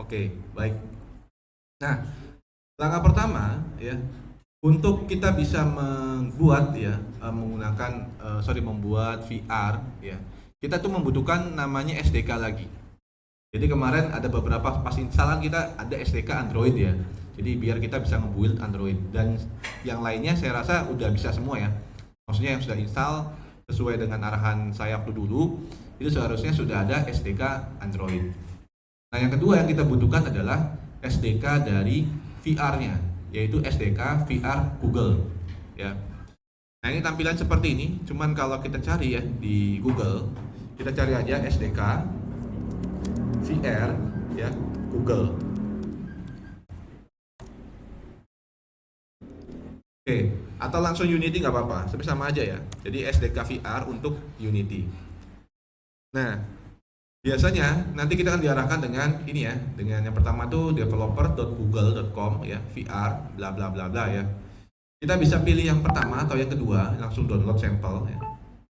Oke, baik. Nah, langkah pertama ya, untuk kita bisa membuat ya, membuat VR ya, kita tuh membutuhkan namanya SDK lagi. Jadi kemarin ada beberapa pas instalan kita ada SDK Android ya. Jadi biar kita bisa nge-build Android, dan yang lainnya saya rasa udah bisa semua ya. Maksudnya yang sudah install sesuai dengan arahan saya waktu dulu, itu seharusnya sudah ada SDK Android. Nah, yang kedua yang kita butuhkan adalah SDK dari VR-nya, yaitu SDK VR Google ya. Nah, ini tampilan seperti ini, cuman kalau kita cari ya di Google, kita cari aja SDK VR ya Google. Oke, atau langsung Unity nggak apa-apa, tapi sama aja ya. Jadi SDK VR untuk Unity. Nah, biasanya nanti kita akan diarahkan dengan ini ya, dengan yang pertama tuh developer.google.com ya, VR bla bla bla bla ya. Kita bisa pilih yang pertama atau yang kedua, langsung download sampel ya.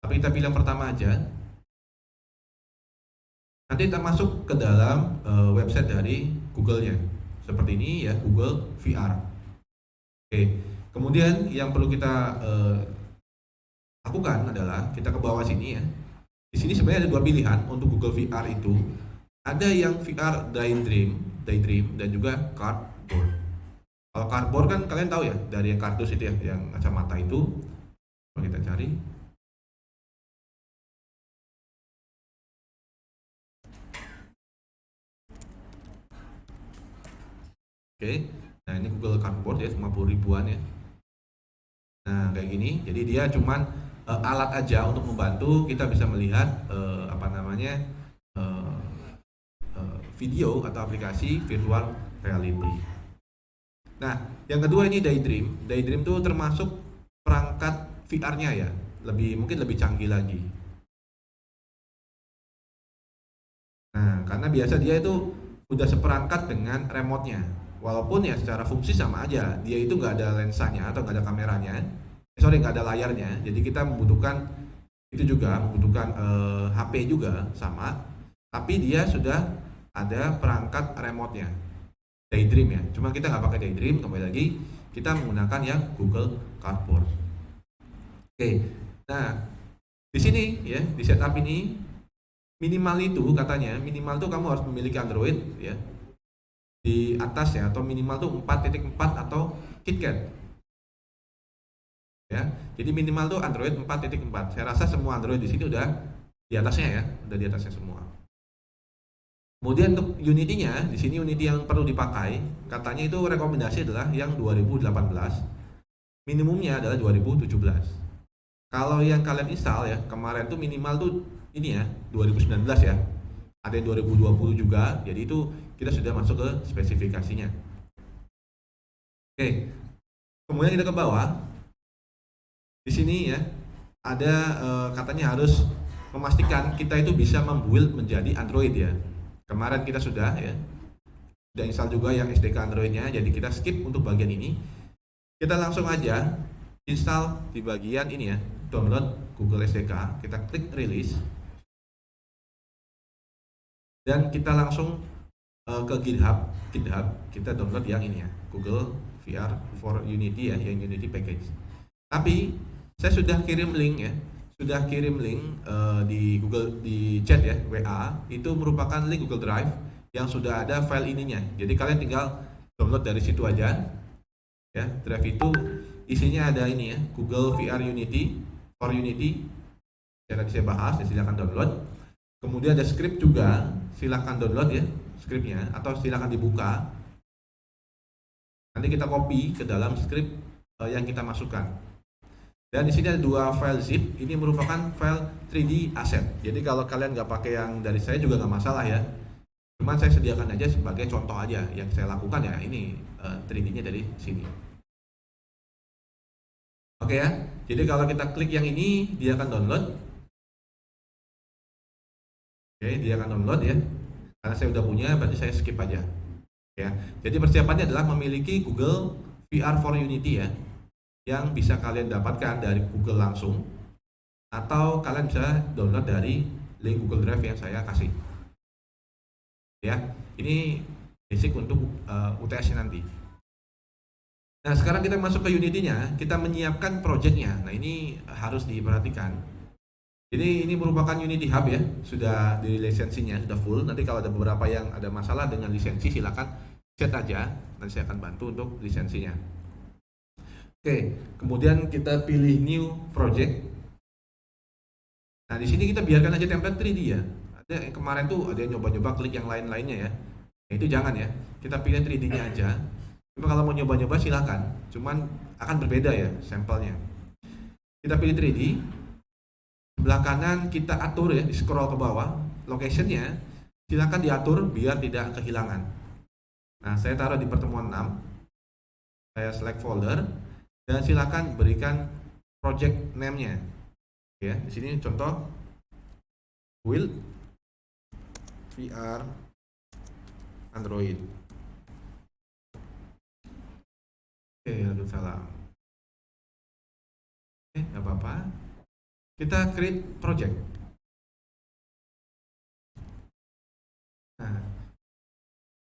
Tapi kita pilih yang pertama aja. Nanti kita masuk ke dalam website dari Google-nya. Seperti ini ya, Google VR. Oke. Kemudian yang perlu kita lakukan adalah kita ke bawah sini ya. Di sini sebenarnya ada dua pilihan untuk Google VR itu. Ada yang VR Daydream dan juga Cardboard. Kalau Cardboard kan kalian tahu ya, dari yang kardus itu ya, yang kacamata itu. Coba kita cari. Oke. Nah, ini Google Cardboard ya, 50 ribuan ya. Nah, kayak gini. Jadi dia cuman alat aja untuk membantu kita bisa melihat video atau aplikasi virtual reality. Nah, yang kedua ini Daydream. Daydream itu termasuk perangkat VR-nya ya, mungkin lebih canggih lagi. Nah, karena biasa dia itu udah seperangkat dengan remote-nya. Walaupun ya secara fungsi sama aja, dia itu nggak ada lensanya atau nggak ada kameranya, nggak ada layarnya. Jadi kita membutuhkan HP juga sama, tapi dia sudah ada perangkat remote-nya, Daydream ya. Cuma kita nggak pakai Daydream, kembali lagi kita menggunakan yang Google Cardboard. Oke, nah di sini ya, di setup ini minimal itu katanya, minimal tuh kamu harus memiliki Android ya di atas ya, atau minimal tuh 4.4 atau KitKat ya. Jadi minimal tuh Android 4.4. Saya rasa semua Android di sini udah di atasnya ya, udah di atasnya semua. Kemudian untuk Unity-nya, di sini Unity yang perlu dipakai, katanya itu rekomendasi adalah yang 2018. Minimumnya adalah 2017. Kalau yang kalian install ya, kemarin tuh minimal tuh ini ya, 2019 ya. Ada yang 2020 juga, jadi itu kita sudah masuk ke spesifikasinya. Oke. Kemudian kita ke bawah. Di sini ya, ada katanya harus memastikan kita itu bisa membuild menjadi Android ya. Kemarin kita sudah install juga yang SDK Androidnya, jadi kita skip untuk bagian ini. Kita langsung aja install di bagian ini ya, download Google SDK. Kita klik release dan kita langsung ke GitHub. Kita download yang ini ya, Google VR for Unity ya, yang Unity package. Tapi saya sudah kirim link ya, di Google, di chat ya, WA, itu merupakan link Google Drive yang sudah ada file ininya. Jadi kalian tinggal download dari situ aja ya. Drive itu isinya ada ini ya, Google VR Unity for Unity. Saya bahas, ya, silakan download. Kemudian ada script juga, silakan download ya scriptnya, atau silakan dibuka. Nanti kita copy ke dalam script yang kita masukkan. Dan di sini ada dua file zip, ini merupakan file 3D asset. Jadi kalau kalian nggak pakai yang dari saya juga nggak masalah ya. Cuman saya sediakan aja sebagai contoh aja yang saya lakukan ya. Ini 3D-nya dari sini. Oke ya. Jadi kalau kita klik yang ini, dia akan download. Oke, dia akan download ya. Karena saya udah punya, berarti saya skip aja. Ya. Jadi persiapannya adalah memiliki Google VR for Unity ya, yang bisa kalian dapatkan dari Google langsung, atau kalian bisa download dari link Google Drive yang saya kasih. Ya, ini basic untuk UTS-nya nanti. Nah, sekarang kita masuk ke Unity-nya, kita menyiapkan project-nya. Nah, ini harus diperhatikan. Jadi ini merupakan Unity Hub ya, sudah di lisensinya, sudah full. Nanti kalau ada beberapa yang ada masalah dengan lisensi, silakan chat aja, nanti saya akan bantu untuk lisensinya. Oke, kemudian kita pilih New Project. Nah, di sini kita biarkan aja template 3D ya. Ada kemarin tuh ada yang nyoba-nyoba klik yang lain-lainnya ya. Nah, itu jangan ya, kita pilih 3D-nya aja. Cuma kalau mau nyoba-nyoba silakan, cuman akan berbeda ya sampelnya. Kita pilih 3D, sebelah kanan kita atur ya, di scroll ke bawah, location-nya silakan diatur biar tidak kehilangan. Nah, saya taruh di pertemuan 6, saya select folder, dan silakan berikan project name-nya. Ya, di sini contoh build VR Android. Oke, aduh salah. Oke, nggak apa-apa. Kita create project. Nah,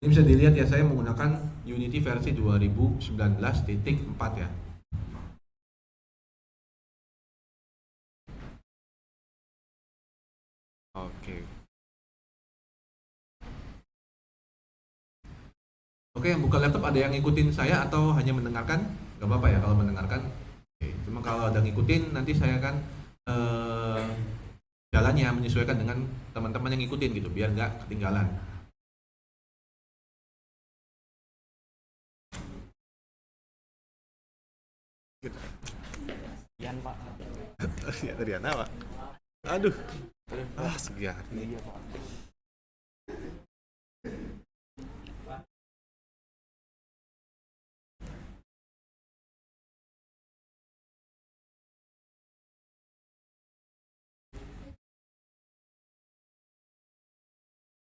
ini bisa dilihat ya, saya menggunakan Unity versi 2019.4 ya. Oke. Oke, yang buka laptop ada yang ngikutin saya atau hanya mendengarkan? Gak apa-apa ya kalau mendengarkan. Oke. Cuma kalau ada ngikutin, nanti saya akan jalannya menyesuaikan dengan teman-teman yang ngikutin gitu, biar nggak ketinggalan. Yan Pak. Ya tadi apa? Aduh, segar. Iya Pak.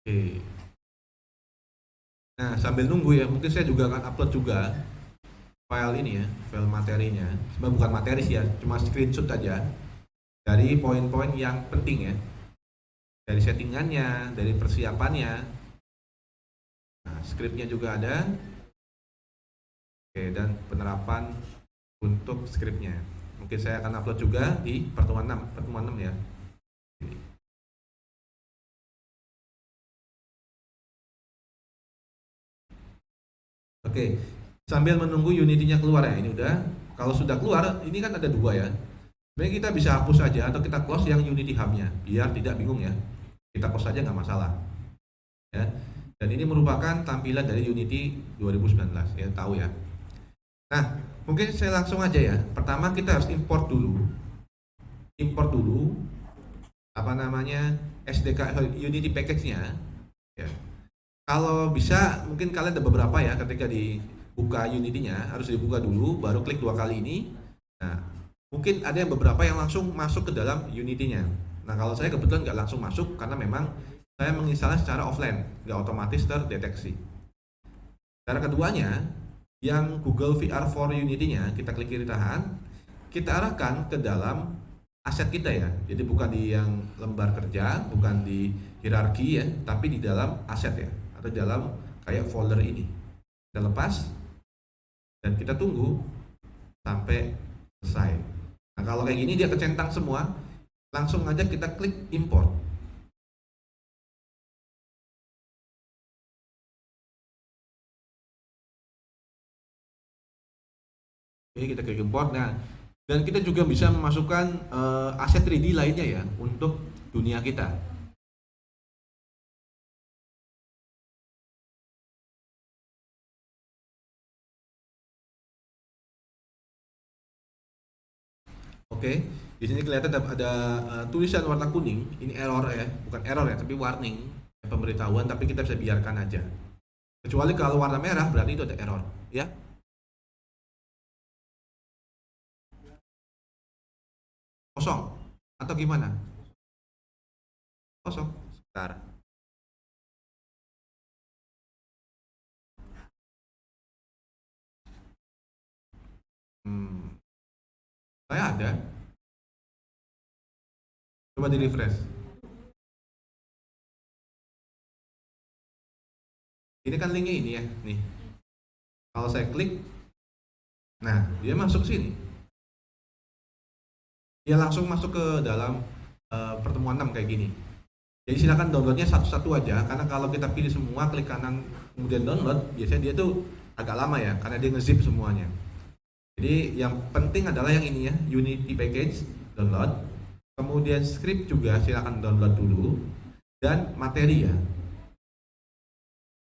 Oke. Nah, sambil nunggu ya, mungkin saya juga akan upload juga file ini ya, file materinya. Sebenarnya bukan materi sih ya, cuma screenshot aja dari poin-poin yang penting ya. Dari settingannya, dari persiapannya. Nah, scriptnya juga ada. Oke, dan penerapan untuk scriptnya. Mungkin saya akan upload juga di pertemuan 6 ya. Oke, sambil menunggu Unity-nya keluar ya, ini udah. Kalau sudah keluar, ini kan ada dua ya. Sebenarnya kita bisa hapus saja atau kita close yang Unity Hub-nya, biar tidak bingung ya. Kita close saja nggak masalah. Ya. Dan ini merupakan tampilan dari Unity 2019, ya tahu ya. Nah, mungkin saya langsung aja ya. Pertama kita harus import dulu. Import dulu apa namanya SDK Unity package-nya. Ya. Kalau bisa mungkin kalian ada beberapa ya, ketika dibuka Unity-nya harus dibuka dulu baru klik 2 kali ini. Nah, mungkin ada yang beberapa yang langsung masuk ke dalam Unity-nya. Nah, kalau saya kebetulan nggak langsung masuk karena memang saya menginstalnya secara offline, nggak otomatis terdeteksi. Cara keduanya, yang Google VR for Unity-nya, kita klik kiri tahan, kita arahkan ke dalam aset kita ya. Jadi bukan di yang lembar kerja, bukan di hierarki ya, tapi di dalam aset ya, atau dalam kayak folder ini. Kita lepas dan kita tunggu sampai selesai. Nah, kalau kayak gini dia kecentang semua, langsung aja kita klik import. Oke, kita klik import. Nah, dan kita juga bisa memasukkan aset 3D lainnya ya untuk dunia kita. Oke, di sini kelihatan ada tulisan warna kuning. Ini error ya, bukan error ya, tapi warning, pemberitahuan. Tapi kita bisa biarkan aja. Kecuali kalau warna merah berarti itu ada error, ya. Kosong atau gimana? Kosong. Sebentar. Hmm, saya ada. Coba di refresh. Ini kan linknya ini ya, nih. Kalau saya klik, nah dia masuk sini. Dia langsung masuk ke dalam pertemuan 6 kayak gini. Jadi silakan downloadnya satu-satu aja, karena kalau kita pilih semua, klik kanan kemudian download, biasanya dia tuh agak lama ya, karena dia nge-zip semuanya. Jadi yang penting adalah yang ini ya, Unity Package download, kemudian script juga silakan download dulu, dan materi ya.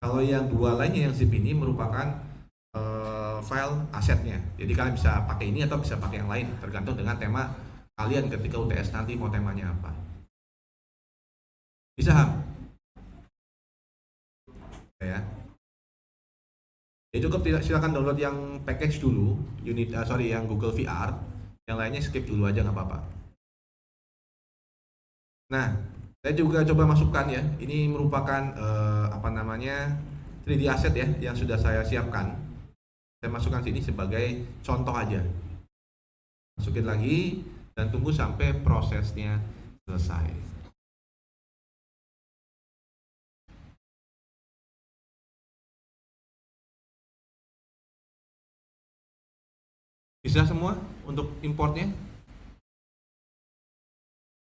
Kalau yang dua lainnya yang zip ini merupakan file asetnya. Jadi kalian bisa pakai ini atau bisa pakai yang lain, tergantung dengan tema kalian ketika UTS nanti mau temanya apa. Bisa Ham? Ya. Ya cukup, tidak, silakan download yang package dulu, yang Google VR, yang lainnya skip dulu aja nggak apa-apa. Nah, saya juga coba masukkan ya, ini merupakan 3D asset ya yang sudah saya siapkan. Saya masukkan sini sebagai contoh aja. Masukin lagi dan tunggu sampai prosesnya selesai. Bisa semua untuk importnya?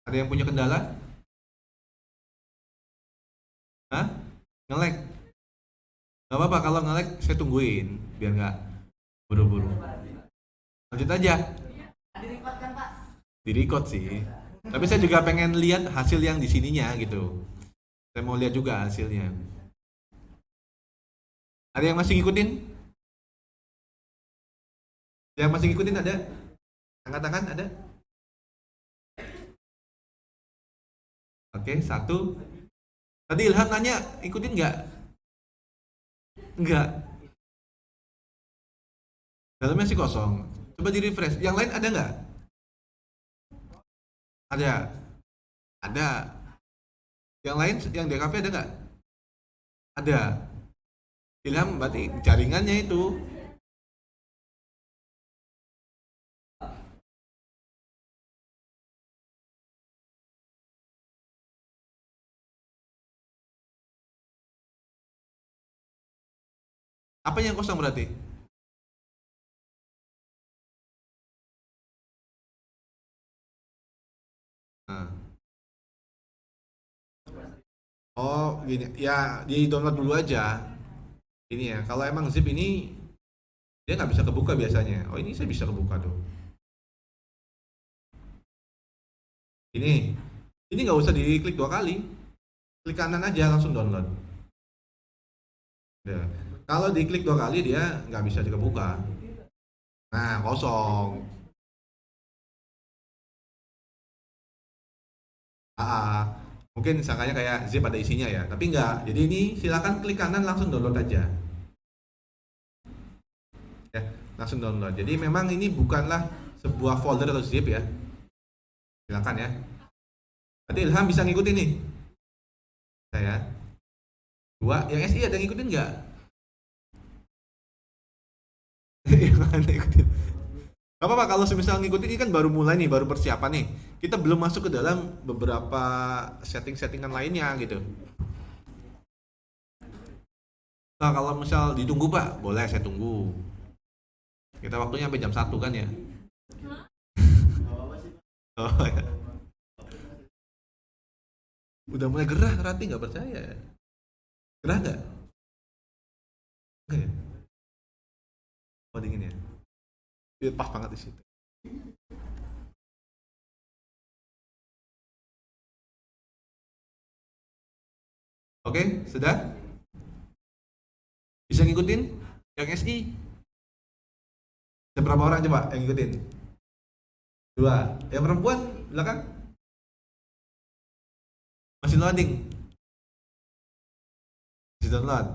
Ada yang punya kendala? Hah? Nge-lag? Gak apa-apa, kalau nge-lag saya tungguin biar nggak buru-buru. Lanjut aja. Di-record sih. Tapi saya juga pengen lihat hasil yang di sininya gitu. Saya mau lihat juga hasilnya. Ada yang masih ngikutin? Yang masih ngikutin ada? Angkat tangan ada? Oke, satu. Tadi Ilham nanya, ikutin nggak? Nggak. Dalamnya sih kosong. Coba di refresh. Yang lain ada nggak? Ada. Ada. Yang lain, yang DKV ada nggak? Ada. Ilham berarti jaringannya itu. Apa yang kosong berarti? Nah. Oh gini, ya di download dulu aja. Ini ya, kalau emang zip ini dia nggak bisa kebuka biasanya. Oh ini saya bisa kebuka tuh. Ini nggak usah diklik 2 kali. Klik kanan aja langsung download. Udah. Kalau diklik 2 kali dia nggak bisa dikebuka. Nah kosong. Mungkin sangkanya kayak zip ada isinya ya, tapi enggak. Jadi ini silakan klik kanan langsung download aja. Ya, langsung download. Jadi memang ini bukanlah sebuah folder atau zip ya. Silakan ya. Berarti Ilham bisa ngikutin nih. Saya. Dua, yang SI ada yang ngikutin nggak? Yang mana ikutin? Gak apa-apa kalau semisal ngikutin, ini kan baru mulai nih, baru persiapan nih. Kita belum masuk ke dalam beberapa setting-settingan lainnya gitu. Nah kalau misal ditunggu Pak, boleh saya tunggu. Kita waktunya sampai jam 1 kan ya? Oh, ya. Udah mulai gerah, Rati nggak percaya. Gerah nggak? Nggak ya? Oh dingin ya? Iya, pas banget di situ. Oke, sudah? Bisa ngikutin? Yang SI? Ada berapa orang coba yang ngikutin? 2. Yang perempuan belakang? Masih loading? Masih download?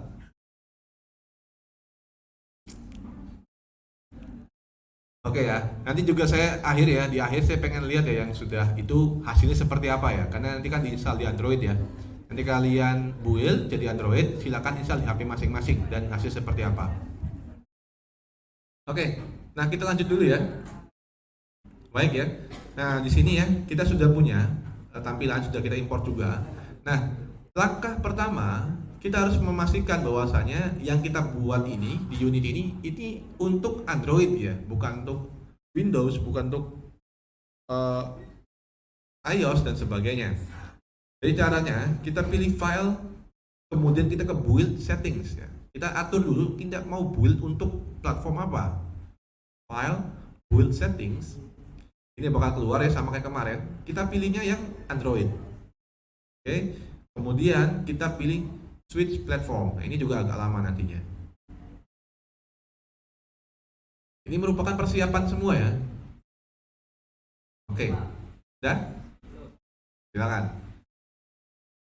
Oke ya, nanti juga saya akhir ya, di akhir saya pengen lihat ya yang sudah itu hasilnya seperti apa ya, karena nanti kan diinstal di Android ya. Nanti kalian build jadi Android, silakan install di HP masing-masing dan hasil seperti apa. Oke, nah kita lanjut dulu ya. Baik ya. Nah di sini ya kita sudah punya tampilan, sudah kita import juga. Nah langkah pertama kita harus memastikan bahwasanya yang kita buat ini di unit ini untuk Android ya, bukan untuk Windows, bukan untuk iOS dan sebagainya. Jadi caranya kita pilih file, kemudian kita ke build settings ya. Kita atur dulu tidak mau build untuk platform apa. File, build settings. Ini bakal keluar ya sama kayak kemarin. Kita pilihnya yang Android. Oke. Kemudian kita pilih switch platform. Nah, ini juga agak lama nantinya. Ini merupakan persiapan semua ya. Oke. Sudah? Silakan.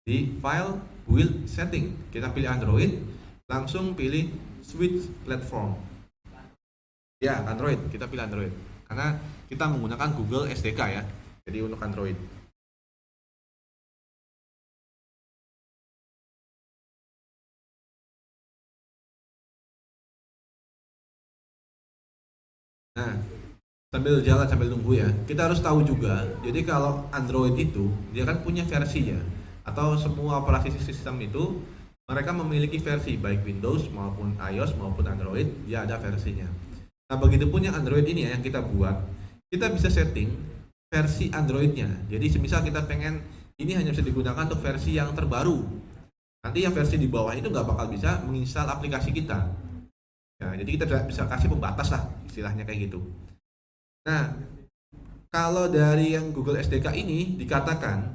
Di file build setting, kita pilih Android, langsung pilih switch platform. Ya, Android, kita pilih Android. Karena kita menggunakan Google SDK ya. Jadi untuk Android. Nah, sambil jalan sambil nunggu ya, kita harus tahu juga. Jadi kalau Android itu dia kan punya versi ya, atau semua operasi sistem itu mereka memiliki versi baik Windows maupun iOS maupun Android, dia ada versinya. Nah, begitupun yang Android ini ya yang kita buat, kita bisa setting versi Androidnya. Jadi semisal kita pengen ini hanya bisa digunakan untuk versi yang terbaru. Nanti yang versi di bawah itu nggak bakal bisa menginstal aplikasi kita. Ya, jadi kita bisa kasih pembatas lah istilahnya kayak gitu. Nah, kalau dari yang Google SDK ini dikatakan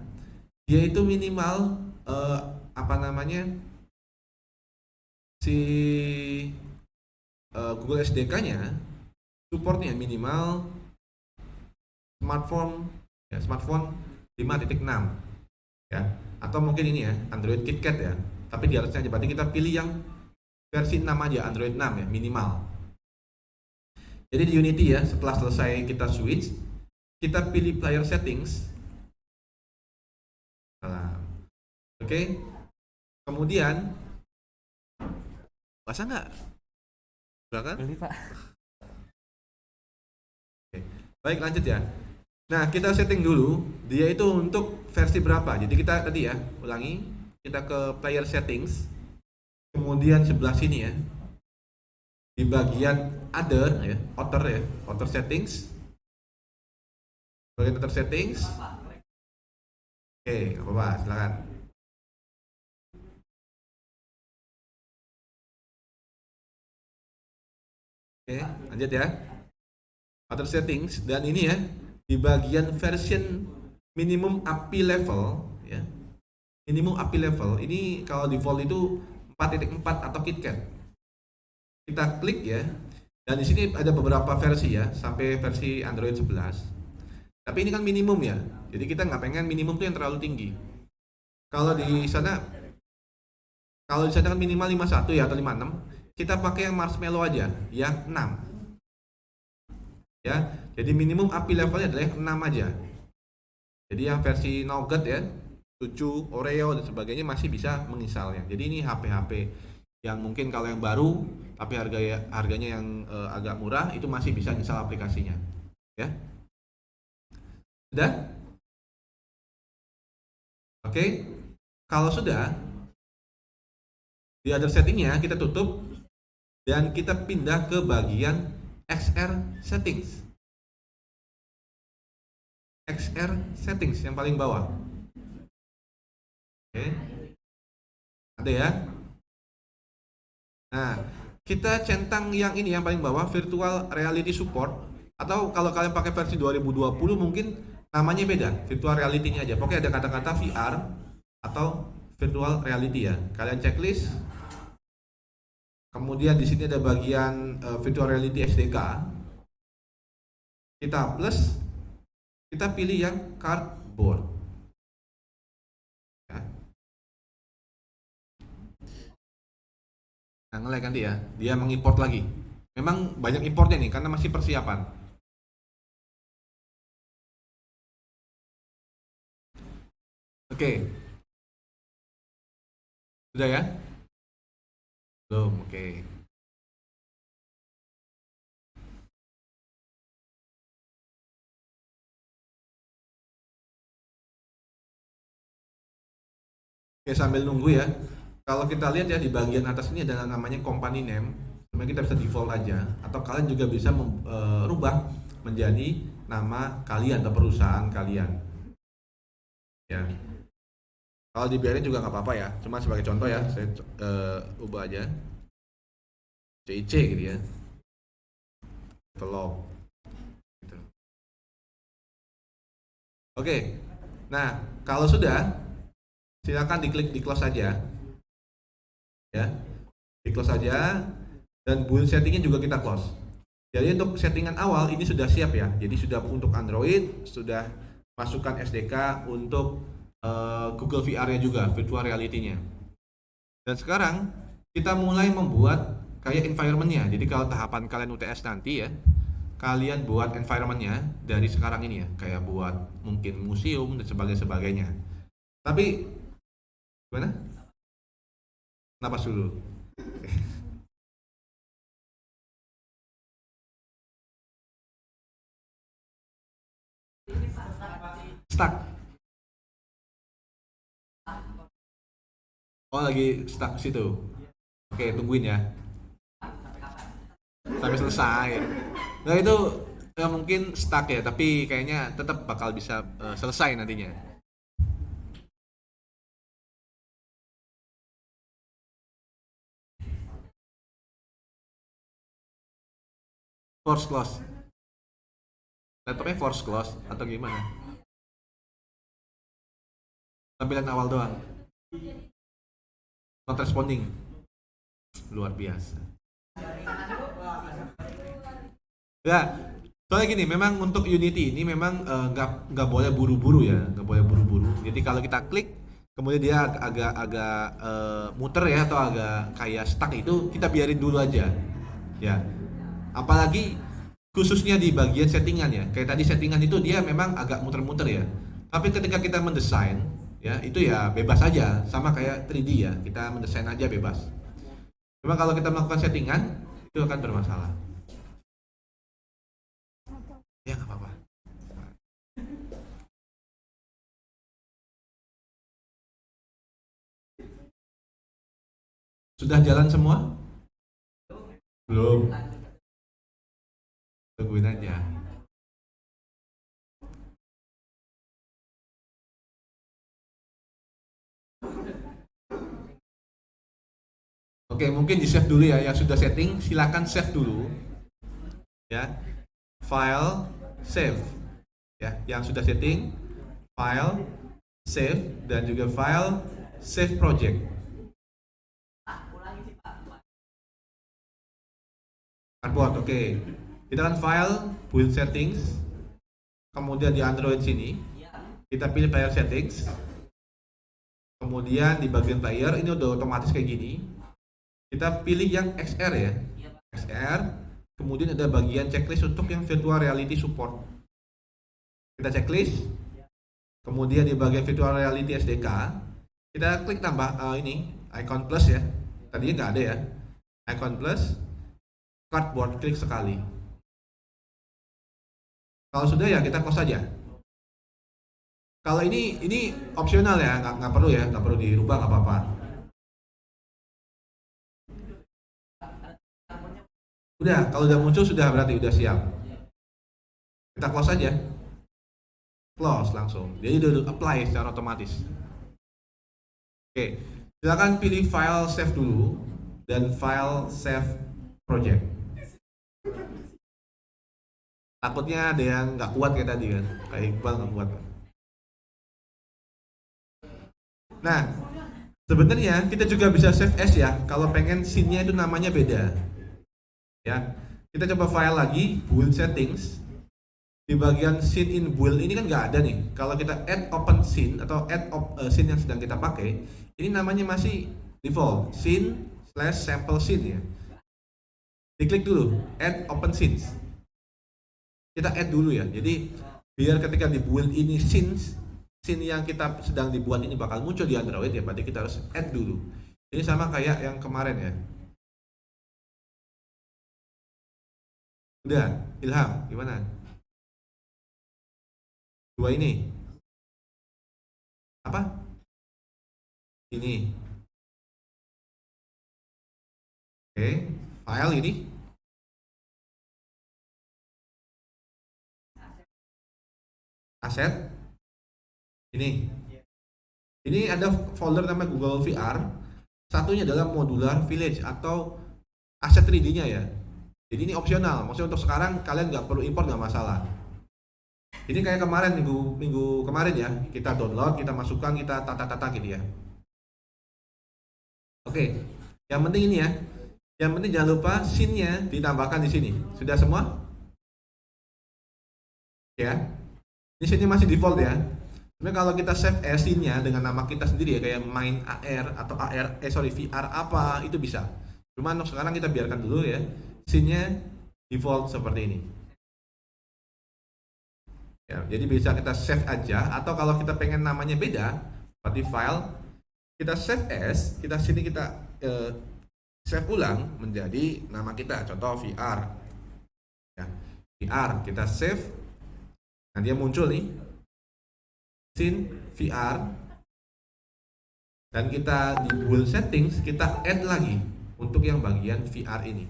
dia itu minimal apa namanya si Google SDK-nya supportnya minimal smartphone 5.6 ya, atau mungkin ini ya Android KitKat ya. Tapi di atasnya aja berarti kita pilih yang versi 6 aja, Android 6 ya minimal. Jadi di Unity ya, setelah selesai kita switch, kita pilih player settings. Nah, oke. Kemudian basah nggak? Silakan. Beli Pak. Oke. Baik, lanjut ya. Nah, kita setting dulu dia itu untuk versi berapa. Jadi kita tadi ya, ulangi, kita ke player settings. Kemudian sebelah sini ya, di bagian other ya, outer settings. Bagian outer settings. Oke, nggak apa-apa, silakan. Oke, lanjut ya. Outer settings dan ini ya, di bagian version minimum API level ya. Minimum API level ini kalau default itu 4.4 atau KitKat. Kita klik ya. Dan di sini ada beberapa versi ya, sampai versi Android 11. Tapi ini kan minimum ya. Jadi kita nggak pengen minimum tuh yang terlalu tinggi. Kalau di sana kan minimal 51 ya atau 56, kita pakai yang marshmallow aja, yang 6. Ya. Jadi minimum API levelnya adalah yang 6 aja. Jadi yang versi Nougat ya, 7, Oreo dan sebagainya masih bisa menginstalnya. Jadi ini HP-HP yang mungkin kalau yang baru tapi harganya yang agak murah itu masih bisa install aplikasinya. Ya. Sudah? Oke. Kalau sudah, di other settingnya kita tutup dan kita pindah ke bagian XR settings. XR settings yang paling bawah. Oke. Ada ya? Nah, kita centang yang ini yang paling bawah, virtual reality support, atau kalau kalian pakai versi 2020 mungkin namanya beda, virtual reality ini aja. Pokoknya ada kata-kata VR atau virtual reality ya. Kalian checklist. Kemudian di sini ada bagian virtual reality SDK. Kita plus, kita pilih yang cardboard. Ya. Nah, nge-lag nanti ya, dia mengimport lagi. Memang banyak importnya nih karena masih persiapan. Oke. Sudah ya? Belum, oke. Oke, sambil nunggu ya. Kalau kita lihat ya di bagian atas ini ada namanya company name. Sebenarnya kita bisa default aja, atau kalian juga bisa merubah menjadi nama kalian atau perusahaan kalian. Ya, kalau dibiarin juga nggak apa-apa ya. Cuma sebagai contoh ya, saya ubah aja CIC gitu ya, develop. Gitu. Oke, nah kalau sudah, silakan diklik di close saja, ya, di close saja, dan build settingnya juga kita close. Jadi untuk settingan awal ini sudah siap ya. Jadi sudah untuk Android, sudah masukkan SDK untuk Google VR-nya juga, virtual reality-nya. Dan sekarang kita mulai membuat kayak environment-nya. Jadi kalau tahapan kalian UTS nanti ya, kalian buat environment-nya dari sekarang ini ya, kayak buat mungkin museum dan sebagainya. Tapi gimana? Napas dulu. Stuck. Oh lagi stuck situ. Oke, tungguin ya sampai selesai. Nah itu mungkin stuck ya, tapi kayaknya tetap bakal bisa selesai nantinya. Force close. Laptopnya force close atau gimana? Tampilan awal doang. Not responding. Luar biasa. Ya, soalnya gini, memang untuk Unity ini memang nggak boleh buru-buru ya, nggak boleh buru-buru. Jadi kalau kita klik, kemudian dia agak muter ya atau agak kayak stuck itu kita biarin dulu aja, ya. Apalagi khususnya di bagian settingan ya, kayak tadi settingan itu dia memang agak muter-muter ya. Tapi ketika kita mendesain, ya itu ya bebas aja, sama kayak 3D ya, kita mendesain aja bebas. Cuma kalau kita melakukan settingan itu akan bermasalah. Ya nggak apa-apa. Sudah jalan semua? Belum. Tungguin aja. Oke, mungkin di save dulu ya. Yang sudah setting, silakan save dulu. Ya, file, save. Ya, yang sudah setting, file, save, dan juga file, save project. Cardboard, oke. Kita kan file, build settings, kemudian di Android sini, kita pilih player settings, kemudian di bagian player, ini udah otomatis kayak gini. Kita pilih yang XR ya, XR, kemudian ada bagian checklist untuk yang virtual reality support. Kita checklist, kemudian di bagian virtual reality SDK, kita klik tambah ini, icon plus ya, tadinya nggak ada ya, icon plus, cardboard, klik sekali. Kalau sudah ya kita close saja. Kalau ini opsional ya, nggak perlu ya, nggak perlu dirubah, nggak apa-apa. Udah, kalau udah muncul sudah berarti udah siap. Kita close aja, close langsung. Jadi udah apply secara otomatis. Oke, silakan pilih file save dulu dan file save project. Takutnya ada yang nggak kuat kayak tadi kan, kayak Iqbal nggak kuat. Nah, sebenarnya kita juga bisa save as ya, kalau pengen scene-nya itu namanya beda. Ya, kita coba file lagi, build settings. Di bagian scene in build ini kan nggak ada nih. Kalau kita add open scene atau add scene yang sedang kita pakai, ini namanya masih default scene slash sample scene ya. Diklik dulu, add open scenes. Kita add dulu ya. Jadi biar ketika di build ini scene yang kita sedang dibuat ini bakal muncul di Android ya, berarti kita harus add dulu. Ini sama kayak yang kemarin ya. Udah, Ilham, gimana? Dua ini. Apa? Ini. Oke, file ini. Aset. Ini ada folder nama Google VR. Satunya adalah modular village atau aset 3D-nya ya. Jadi ini opsional. Maksudnya untuk sekarang kalian nggak perlu import, nggak masalah. Ini kayak kemarin minggu kemarin ya. Kita download, kita masukkan, kita tata-tata gitu ya. Oke. Yang penting ini ya. Yang penting jangan lupa scene-nya ditambahkan di sini. Sudah semua? Ya. Ini scene-nya masih default ya. Sebenarnya kalau kita save as scene-nya dengan nama kita sendiri ya, kayak main AR atau VR apa, itu bisa. Cuma untuk sekarang kita biarkan dulu ya, scene-nya default seperti ini. Ya, jadi bisa kita save aja, atau kalau kita pengen namanya beda, seperti file, kita save as, kita sini kita save ulang menjadi nama kita, contoh VR. Ya, VR kita save, nah dia muncul nih, scene VR, dan kita di build settings kita add lagi untuk yang bagian VR ini.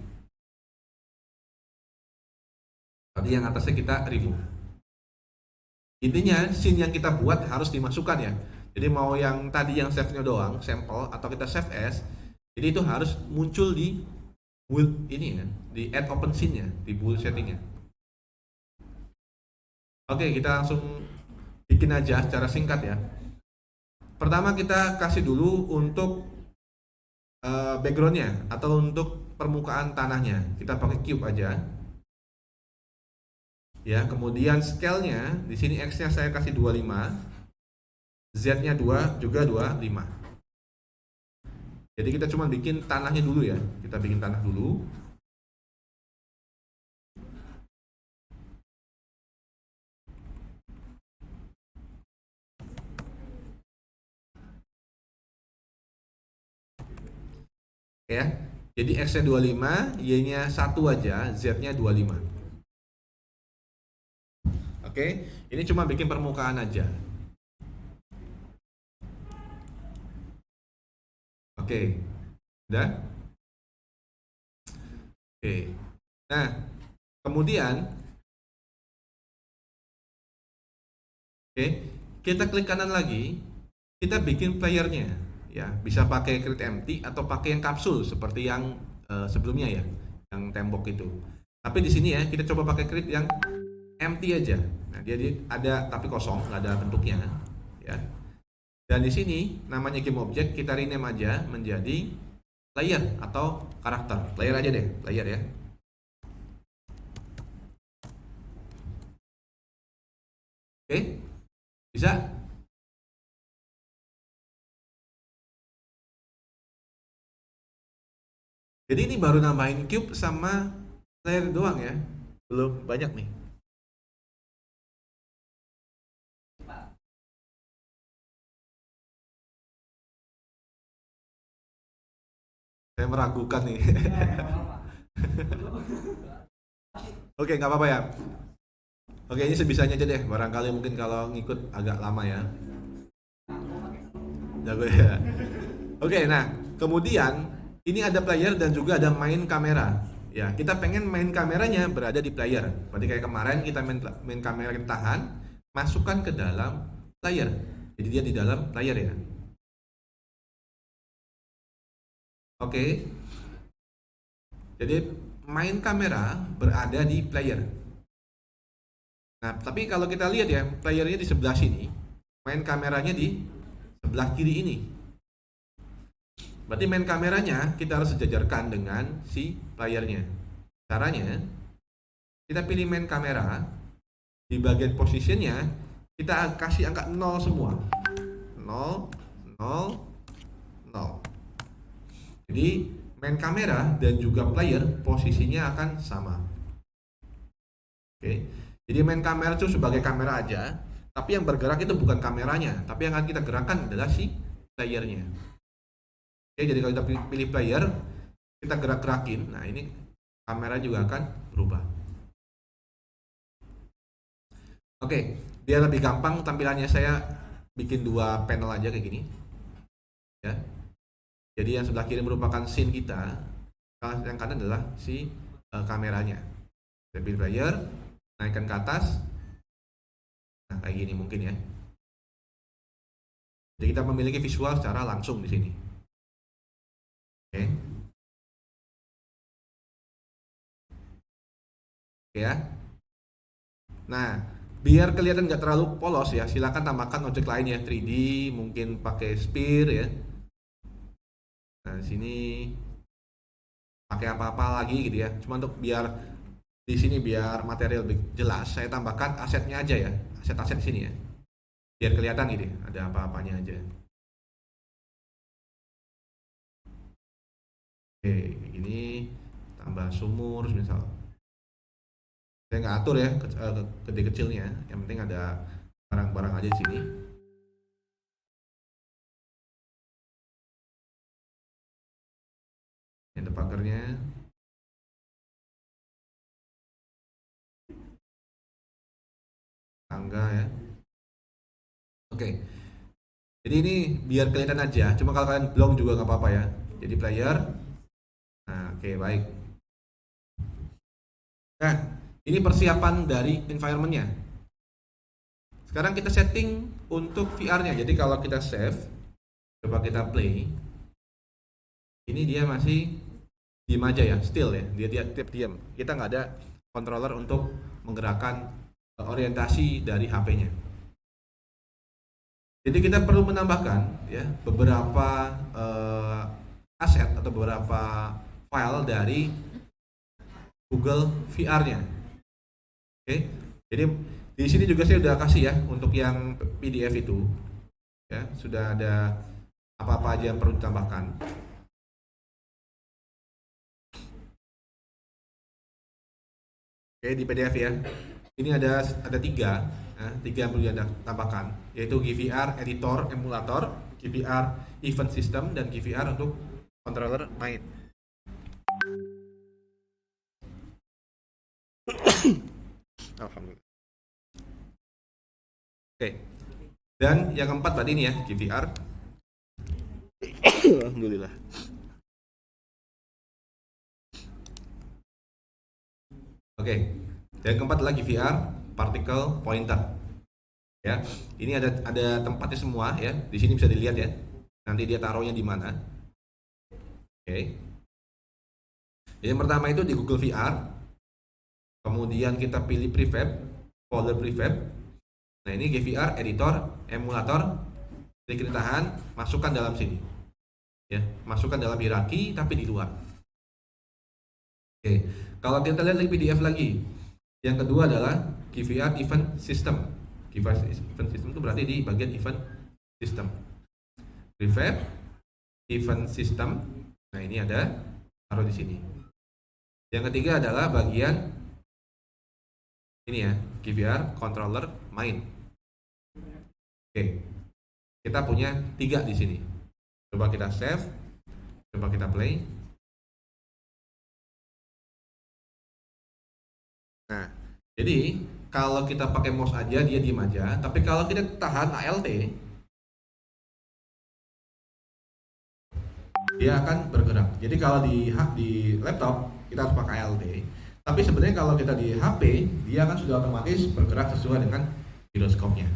Tadi yang atasnya kita remove. Intinya scene yang kita buat harus dimasukkan ya. Jadi mau yang tadi yang save-nya doang, sampel, atau kita save as, jadi itu harus muncul di build ini ya, di add open scene-nya, di build setting-nya. Oke, kita langsung bikin aja secara singkat ya. Pertama kita kasih dulu untuk backgroundnya atau untuk permukaan tanahnya, kita pakai cube aja. Ya, kemudian scale-nya di sini X-nya saya kasih 25, Z-nya 2 juga 25. Jadi kita cuma bikin tanahnya dulu ya. Kita bikin tanah dulu. Ya. Jadi X-nya 25, Y-nya 1 aja, Z-nya 25. Oke, ini cuma bikin permukaan aja. Oke, udah? Oke, nah kemudian kita klik kanan lagi, kita bikin playernya ya, bisa pakai create empty atau pakai yang kapsul seperti yang sebelumnya ya, yang tembok itu. Tapi di sini ya kita coba pakai create yang empty aja. Nah, dia ada tapi kosong, nggak ada bentuknya ya. Dan di sini namanya game object kita rename aja menjadi player atau karakter. Player aja deh, player ya. Oke, bisa? Jadi ini baru nambahin cube sama player doang ya, belum banyak nih. Saya meragukan nih. Oke, nggak apa-apa ya. Oke, ini sebisanya aja deh. Barangkali mungkin kalau ngikut agak lama ya. Jago ya. Oke, nah kemudian ini ada player dan juga ada main kamera. Ya, kita pengen main kameranya berada di player. Berarti kayak kemarin kita main kamera kita tahan, masukkan ke dalam player. Jadi dia di dalam player ya. Oke. Jadi main kamera berada di player. Nah, tapi kalau kita lihat ya, playernya di sebelah sini, main kameranya di sebelah kiri ini. Berarti main kameranya kita harus sejajarkan dengan si playernya. Caranya, kita pilih main kamera, di bagian positionnya kita kasih angka 0 semua. 0, 0, 0. Jadi main kamera dan juga player posisinya akan sama. Oke. Jadi main kamera itu sebagai kamera aja, tapi yang bergerak itu bukan kameranya, tapi yang akan kita gerakkan adalah si playernya. Oke, jadi kalau kita pilih player, kita gerak-gerakin, nah ini kamera juga akan berubah. Oke, biar lebih gampang tampilannya saya bikin dua panel aja kayak gini. Ya. Jadi yang sebelah kiri merupakan scene kita. yang kanan adalah si kameranya. Saya pilih player, naikkan ke atas. Nah, kayak gini mungkin ya. Jadi kita memiliki visual secara langsung di sini. Oke. Oke ya. Nah, biar kelihatan nggak terlalu polos ya, silakan tambahkan objek lain ya, 3D, mungkin pakai sphere ya. Nah, di sini pakai apa-apa lagi gitu ya. Cuma untuk biar di sini biar material lebih jelas, saya tambahkan asetnya aja ya, aset-aset di sini ya. Biar kelihatan gitu, ya, ada apa-apanya aja. Oke, kayak gini tambah sumur misal. Saya nggak atur ya gede kecilnya, yang penting ada barang-barang aja di sini. Yang pagarnya. Tangga ya. Oke. Jadi ini biar kelihatan aja, cuma kalau kalian belum juga nggak apa-apa ya. Jadi player. Nah, oke baik. Nah, ini persiapan dari environment-nya. Sekarang kita setting untuk VR-nya. Jadi kalau kita save, coba kita play. Ini dia masih diam aja ya, still ya. Dia tiap diam. Kita nggak ada controller untuk menggerakkan orientasi dari HP-nya. Jadi kita perlu menambahkan ya beberapa aset atau beberapa file dari Google VR-nya. Oke. Jadi di sini juga saya udah kasih ya untuk yang PDF itu ya, sudah ada apa-apa aja yang perlu ditambahkan. Oke, di PDF ya. Ini ada tiga yang perlu ditambahkan, yaitu GVR editor emulator, GVR event system, dan GVR untuk controller main. Alhamdulillah. Oke. Dan yang keempat tadi ini ya, GVR. Alhamdulillah. Oke. Yang keempat adalah GVR particle pointer. Ya. Ini ada tempatnya semua ya. Di sini bisa dilihat ya. Nanti dia taruhnya di mana. Oke. Yang pertama itu di Google VR. Kemudian kita pilih prefab, folder prefab. Nah, ini GVR editor emulator. Klik tahan, masukkan dalam sini. Ya, masukkan dalam hierarki tapi di luar. Oke. Kalau kita lihat di PDF lagi, yang kedua adalah GVR event system. GVR event system itu berarti di bagian event system. Prefab, event system. Nah, ini ada taruh di sini. Yang ketiga adalah bagian ini ya, GVR controller main. Oke. Kita punya 3 di sini. Coba kita save. Coba kita play. Nah, jadi kalau kita pakai mouse aja dia diam aja, tapi kalau kita tahan ALT, dia akan bergerak. Jadi kalau di laptop kita harus pakai ALT, tapi sebenarnya kalau kita di HP dia akan sudah otomatis bergerak sesuai dengan giroskopnya.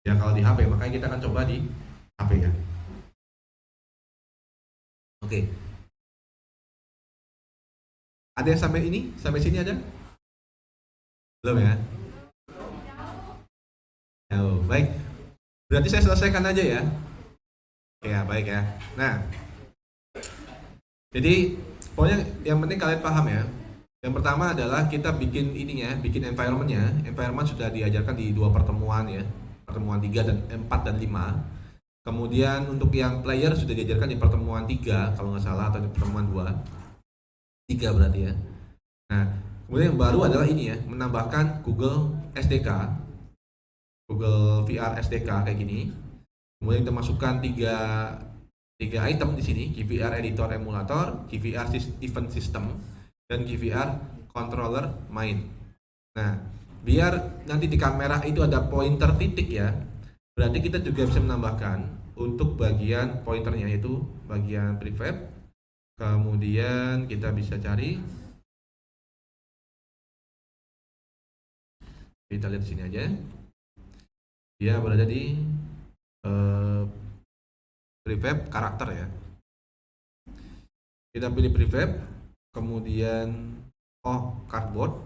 Ya kalau di HP, makanya kita akan coba di HP ya. Oke. Ada yang sampai ini? Sampai sini ada? Belum ya? Oh, baik. Berarti saya selesaikan aja ya. Ya, baik ya. Nah, jadi pokoknya yang penting kalian paham ya. Yang pertama adalah kita bikin ininya, bikin environment-nya. Environment sudah diajarkan di 2 pertemuan ya. Pertemuan 3 dan 4 dan 5. Kemudian untuk yang player sudah diajarkan di pertemuan 3 kalau nggak salah, atau di pertemuan 2. 3 berarti ya. Nah, kemudian yang baru adalah ini ya, menambahkan Google SDK, Google VR SDK kayak gini. Kemudian kita masukkan tiga item di sini, GVR editor emulator, GVR event system, dan GVR controller main. Nah, biar nanti di kamera itu ada pointer titik ya, berarti kita juga bisa menambahkan untuk bagian pointernya, yaitu bagian prefab, Kemudian kita bisa cari, kita lihat sini aja, dia berada di prefab karakter ya. Kita pilih prefab, kemudian cardboard,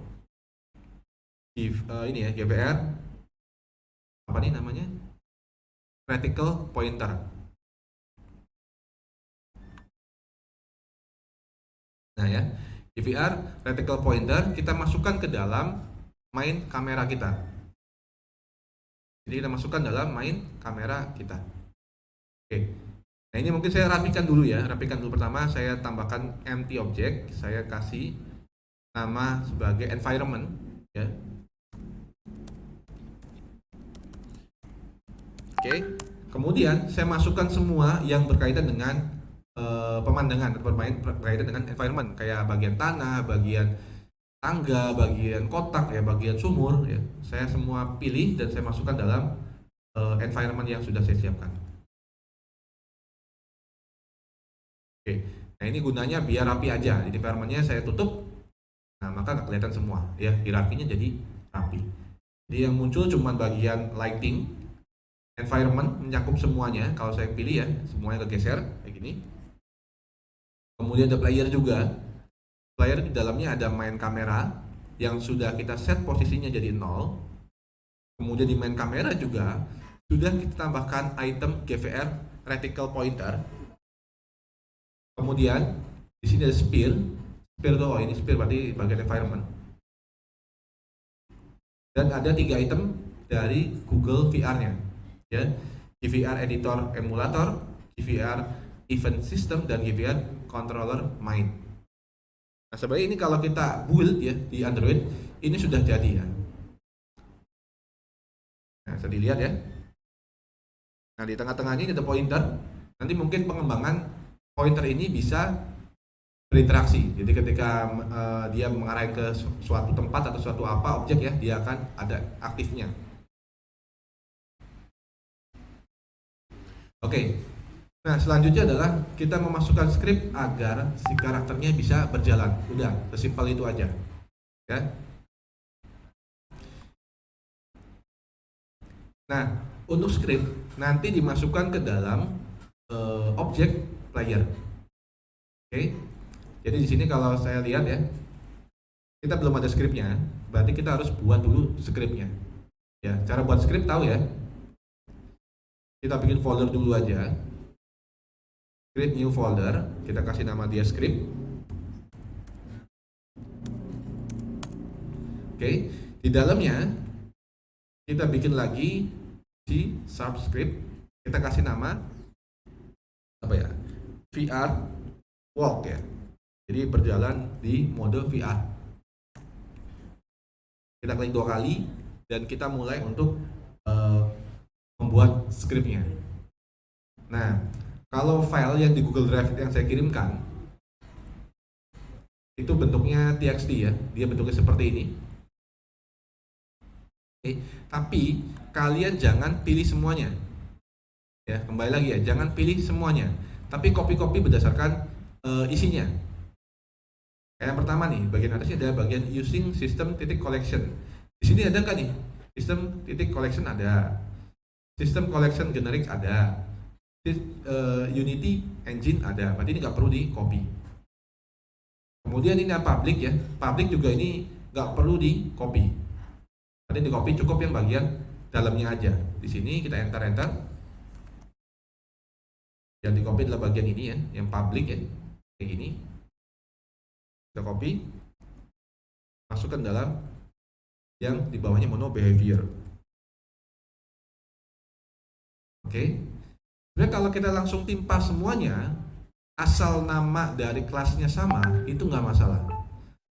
ini ya GPR, apa nih namanya, reticle pointer. Nah ya, GVR reticle pointer kita masukkan ke dalam main kamera kita. Jadi kita masukkan dalam main kamera kita. Oke. Nah ini mungkin saya rapikan dulu ya. Rapikan dulu, pertama saya tambahkan empty object. Saya kasih nama sebagai environment ya. Oke. Kemudian saya masukkan semua yang berkaitan dengan pemandangan, berkaitan dengan environment, kayak bagian tanah, bagian tangga, bagian kotak ya, bagian sumur ya. Saya semua pilih dan saya masukkan dalam environment yang sudah saya siapkan. Oke. Nah ini gunanya biar rapi aja. Jadi environment-nya saya tutup. Nah maka nggak kelihatan semua ya, hierarkinya jadi rapi. Jadi yang muncul cuma bagian lighting. Environment mencakup semuanya. Kalau saya pilih ya, semuanya kegeser kayak gini. Kemudian ada player juga. Player di dalamnya ada main kamera yang sudah kita set posisinya jadi 0. Kemudian di main kamera juga sudah kita tambahkan item GVR reticle pointer. Kemudian di sini ada sphere tuh, ini sphere berarti bagian environment. Dan ada 3 item dari Google VR-nya, ya, GVR Editor Emulator, GVR Event System, dan GVR Controller Main. Nah sebenarnya ini kalau kita build ya di Android ini sudah jadi ya. Nah bisa dilihat ya. Nah di tengah-tengahnya ini ada pointer. Nanti mungkin pengembangan pointer ini bisa berinteraksi. Jadi ketika dia mengarah ke suatu tempat atau suatu objek ya, dia akan ada aktifnya. Oke. Nah selanjutnya adalah kita memasukkan script agar si karakternya bisa berjalan. Udah, sesimpel itu aja ya. Nah untuk script nanti dimasukkan ke dalam objek player. Oke. Jadi di sini kalau saya lihat ya, kita belum ada scriptnya, berarti kita harus buat dulu scriptnya. Ya, cara buat script tahu ya. Kita bikin folder dulu aja. Create new folder, kita kasih nama dia script. Oke, di dalamnya kita bikin lagi si subscript. Kita kasih nama apa ya? VR walk ya. Jadi berjalan di mode VR. Kita klik 2 kali dan kita mulai untuk membuat scriptnya. Nah, kalau file yang di Google Drive yang saya kirimkan itu bentuknya TXT ya, dia bentuknya seperti ini. Oke, tapi kalian jangan pilih semuanya. Ya, kembali lagi ya, jangan pilih semuanya, tapi copy-copy berdasarkan isinya. Yang pertama nih, bagian atasnya ada bagian using system titik collection. Di sini ada nggak nih? System titik collection ada. System collection generic ada. Unity engine ada. Berarti ini nggak perlu di copy. Kemudian ini ada public ya. Public juga ini nggak perlu di copy. Berarti di copy cukup yang bagian dalamnya aja. Di sini kita enter. Yang di copy adalah bagian ini ya, yang public ya, kayak gini. Kita copy, masukkan dalam yang di bawahnya mono behavior. Oke. Sebenarnya kalau kita langsung timpa semuanya, asal nama dari kelasnya sama, itu nggak masalah.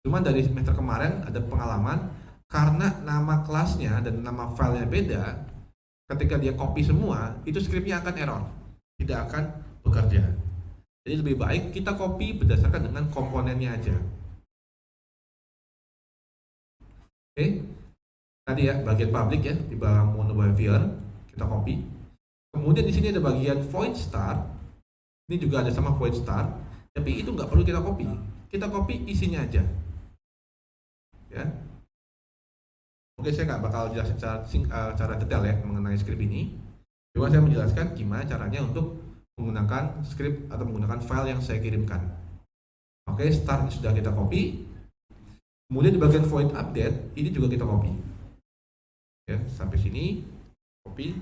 Cuma dari semester kemarin ada pengalaman, karena nama kelasnya dan nama filenya beda, ketika dia copy semua, itu scriptnya akan error, tidak akan bekerja. Jadi lebih baik kita copy berdasarkan dengan komponennya aja. Oke, tadi ya bagian public ya di bawah mono behavior kita copy. Kemudian di sini ada bagian void start. Ini juga ada sama void start. Tapi itu nggak perlu kita copy isinya aja, ya. Oke, saya nggak bakal jelasin cara detail ya mengenai script ini. Cuma saya menjelaskan gimana caranya untuk menggunakan script atau menggunakan file yang saya kirimkan. Oke, start sudah kita copy. Kemudian di bagian void update ini juga kita copy. Ya, sampai sini copy,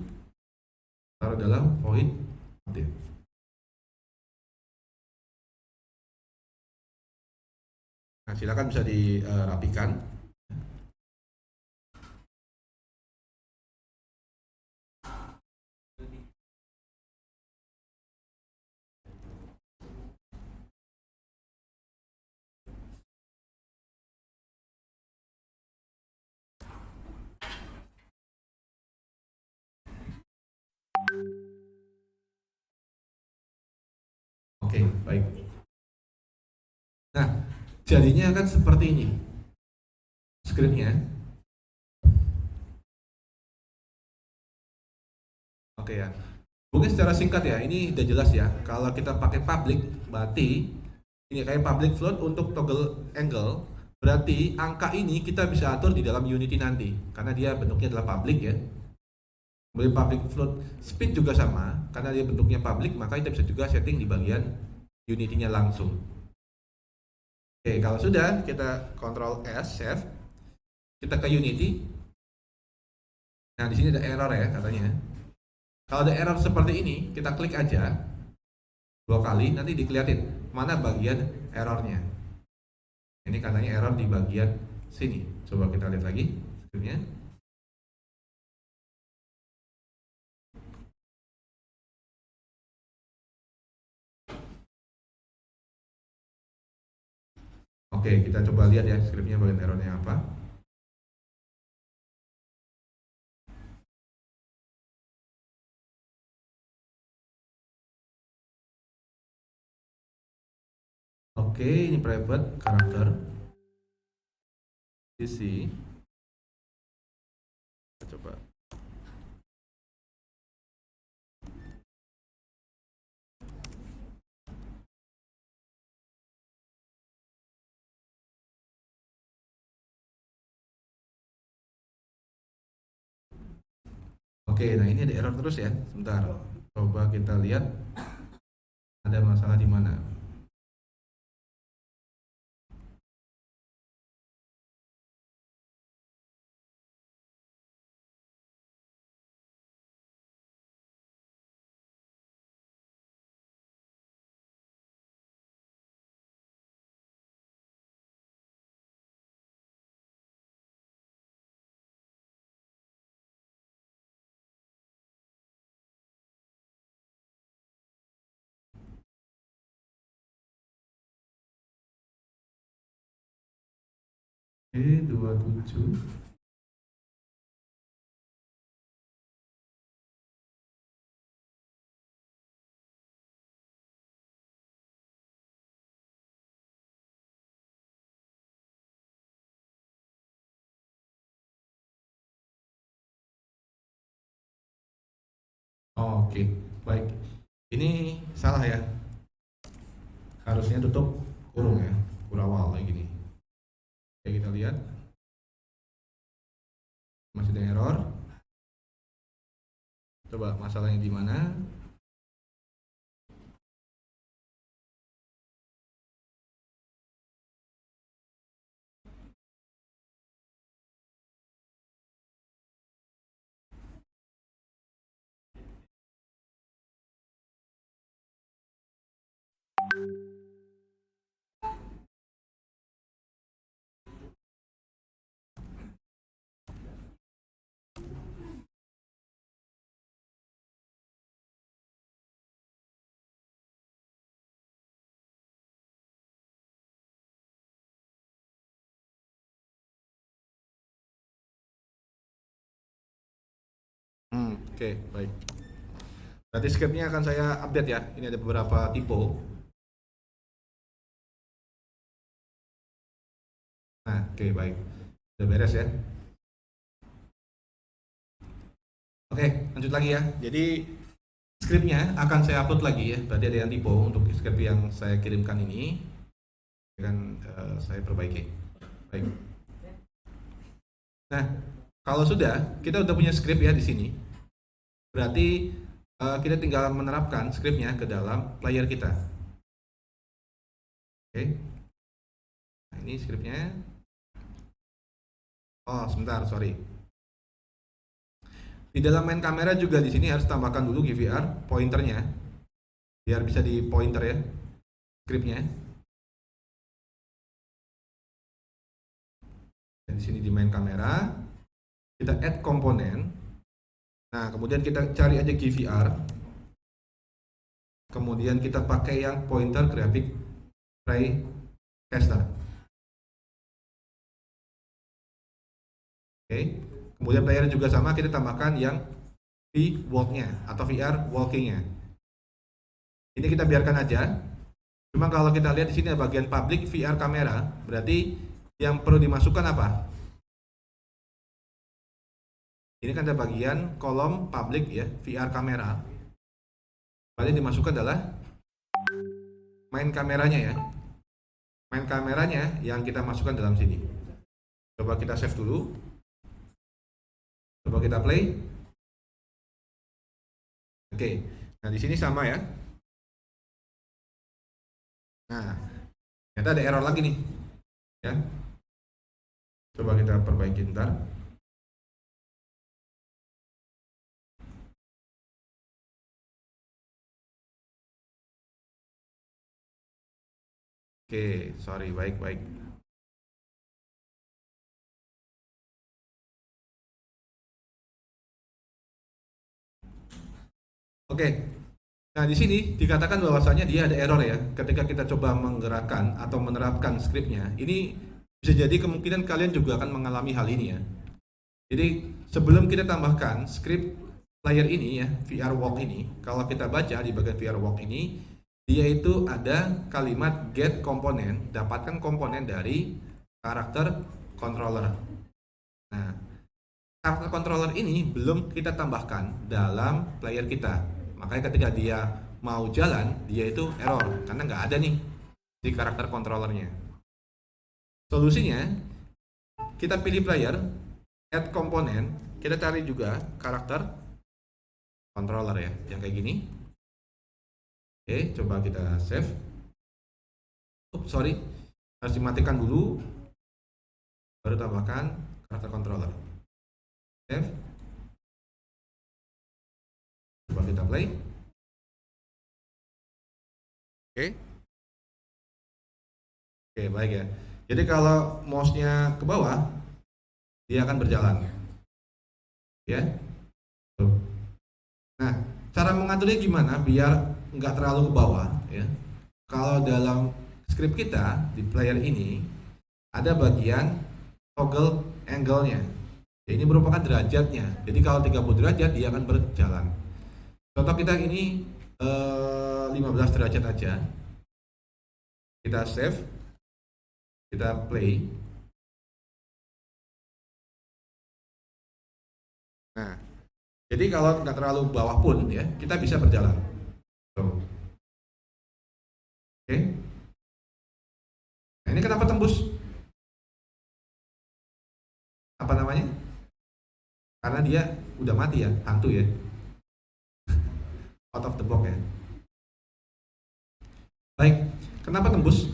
taruh dalam void update. Nah, silakan bisa dirapikan. Oke, baik. Nah, jadinya kan seperti ini scriptnya. Oke ya. Mungkin secara singkat ya, ini udah jelas ya. Kalau kita pakai public, berarti ini kayak public float untuk toggle angle, berarti angka ini kita bisa atur di dalam Unity nanti, karena dia bentuknya adalah public ya. Kemudian public float speed juga sama, karena dia bentuknya public, maka kita bisa juga setting di bagian Unity-nya langsung. Oke, kalau sudah, kita Ctrl S, save, kita ke Unity. Nah, di sini ada error ya katanya. Kalau ada error seperti ini, kita klik aja 2 kali, nanti dikeliatin mana bagian errornya. Ini katanya error di bagian sini. Coba kita lihat lagi screen-nya. Oke, kita coba lihat ya scriptnya bagian errornya apa. Oke, ini private karakter isi. Kita coba. Oke, nah ini ada error terus ya. Sebentar, coba kita lihat ada masalah di mana. Oke, 27. Oh, oke, baik. Ini salah ya. Harusnya tutup kurung ya, kurawal kayak gini. Oke, kita lihat. Masih ada error. Coba masalahnya di mana? Oke, baik. Berarti scriptnya akan saya update ya. Ini ada beberapa typo. Nah, oke, baik. Udah beres ya. Oke, lanjut lagi ya. Jadi Skripnya akan saya upload lagi ya, berarti ada yang typo untuk skrip yang saya kirimkan ini, akan saya perbaiki. Baik. Nah, kalau sudah, kita udah punya skrip ya di sini. Berarti kita tinggal menerapkan skripnya ke dalam player kita. Oke. Nah, ini skripnya. Oh, sebentar, sorry. Di dalam main kamera juga di sini harus tambahkan dulu GVR pointernya, biar bisa di pointer ya skripnya. Dan di sini di main kamera kita add komponen. Nah, kemudian kita cari aja GVR. Kemudian kita pakai yang pointer graphic ray caster. Oke. Kemudian player juga sama, kita tambahkan yang V-walk-nya atau VR walking-nya. Ini kita biarkan aja. Cuma kalau kita lihat di sini ada bagian public VR kamera, berarti yang perlu dimasukkan apa? Ini kan ada bagian kolom public ya, VR kamera. Berarti dimasukkan adalah main kameranya ya. Main kameranya yang kita masukkan dalam sini. Coba kita save dulu. Coba kita play. Oke. Nah, di sini sama ya. Nah, ternyata ada error lagi nih. Ya. Coba kita perbaiki ntar. Oke, sorry, baik. Oke. Nah, di sini dikatakan bahwasanya dia ada error ya. Ketika kita coba menggerakkan atau menerapkan skripnya, ini bisa jadi kemungkinan kalian juga akan mengalami hal ini ya. Jadi, sebelum kita tambahkan skrip player ini ya, VR walk ini, kalau kita baca di bagian VR walk ini, dia itu ada kalimat get komponen, dapatkan komponen dari karakter controller. Nah, karakter controller ini belum kita tambahkan dalam player kita. Makanya ketika dia mau jalan, dia itu error karena nggak ada nih di karakter controllernya. Solusinya, kita pilih player, add komponen, kita cari juga karakter controller ya, yang kayak gini. Oke, coba kita save. Sorry, harus dimatikan dulu, baru tambahkan karakter controller. Save. Coba kita play. Oke, baik ya. Jadi kalau mouse-nya ke bawah, dia akan berjalan. Ya. Tuh. Nah, cara mengaturnya gimana biar nggak terlalu ke bawah ya. Kalau dalam script kita di player ini ada bagian toggle angle-nya. Ya, ini merupakan derajatnya. Jadi kalau 30 derajat dia akan berjalan. Contoh kita ini 15 derajat aja. Kita save. Kita play. Nah, jadi kalau nggak terlalu bawah pun ya, kita bisa berjalan. Oke. Nah, ini kenapa tembus? Apa namanya? Karena dia udah mati ya, hantu ya. Out of the box ya. Baik, kenapa tembus?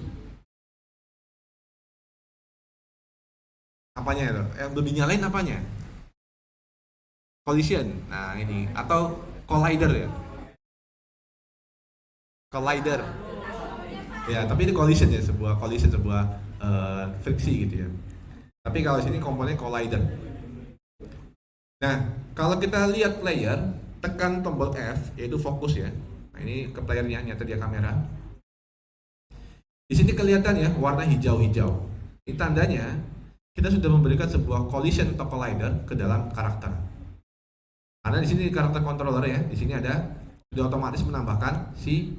Apanya itu? Yang belum dinyalain apanya? Collision. Nah, ini atau collider ya. Collider. Ya, tapi ini collision ya, sebuah collision, sebuah friksi gitu ya. Tapi kalau sini komponen collider. Nah, kalau kita lihat player, tekan tombol F, yaitu fokus ya. Nah, ini ke playernya, nyata dia kamera. Di sini kelihatan ya, warna hijau-hijau. Ini tandanya kita sudah memberikan sebuah collision atau collider ke dalam karakter. Karena di sini karakter controller ya, di sini ada sudah otomatis menambahkan si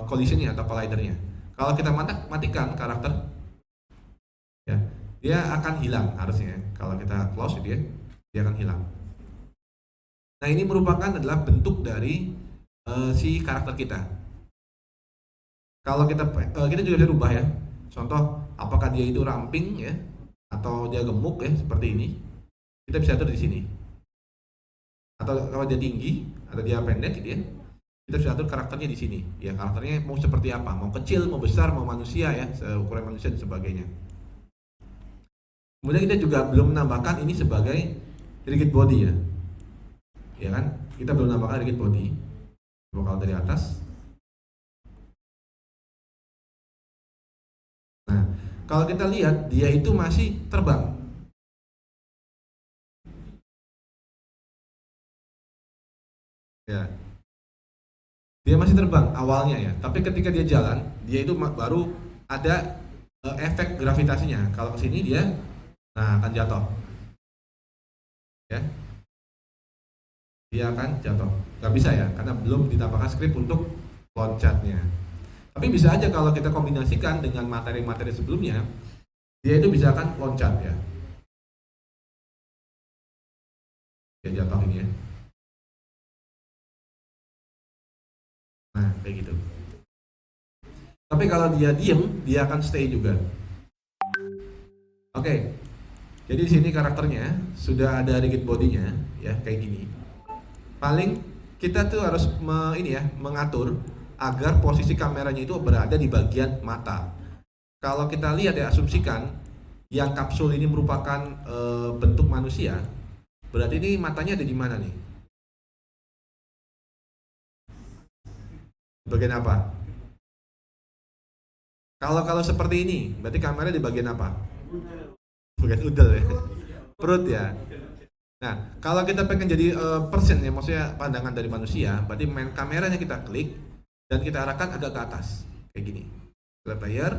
collisionnya atau collidernya. Kalau kita matikan karakter, ya dia akan hilang harusnya. Kalau kita close dia akan hilang. Nah, ini merupakan adalah bentuk dari si karakter kita. Kalau kita juga bisa rubah ya. Contoh, apakah dia itu ramping ya, atau dia gemuk ya, seperti ini. Kita bisa atur di sini. Atau kalau dia tinggi, atau dia pendek gitu ya. Kita bisa atur karakternya di sini. Ya, karakternya mau seperti apa? Mau kecil, mau besar, mau manusia ya, seukuran manusia dan sebagainya. Kemudian kita juga belum menambahkan ini sebagai rigid body ya. Ya kan? Kita belum menambahkan rigid body. Coba kalau dari atas. Nah, kalau kita lihat dia itu masih terbang. Ya. Dia masih terbang awalnya ya, tapi ketika dia jalan, dia itu baru ada efek gravitasinya. Kalau ke sini dia akan jatuh. Ya. Dia akan jatuh. Nggak bisa ya, karena belum ditambahkan script untuk loncatnya. Tapi bisa aja kalau kita kombinasikan dengan materi-materi sebelumnya, dia itu bisa akan loncat ya. Dia jatuh ini ya. Nah, kayak gitu. Tapi kalau dia diem, dia akan stay juga. Oke. Jadi di sini karakternya sudah ada rigid body-nya ya, kayak gini. Paling kita tuh harus mengatur agar posisi kameranya itu berada di bagian mata. Kalau kita lihat ya, asumsikan yang kapsul ini merupakan bentuk manusia, berarti ini matanya ada di mana nih? Bagian apa? Kalau seperti ini, berarti kamera di bagian apa? Bagian udel ya, perut ya. Nah, kalau kita pengen jadi person ya, maksudnya pandangan dari manusia, berarti main kameranya kita klik dan kita arahkan agak ke atas, kayak gini. Select player.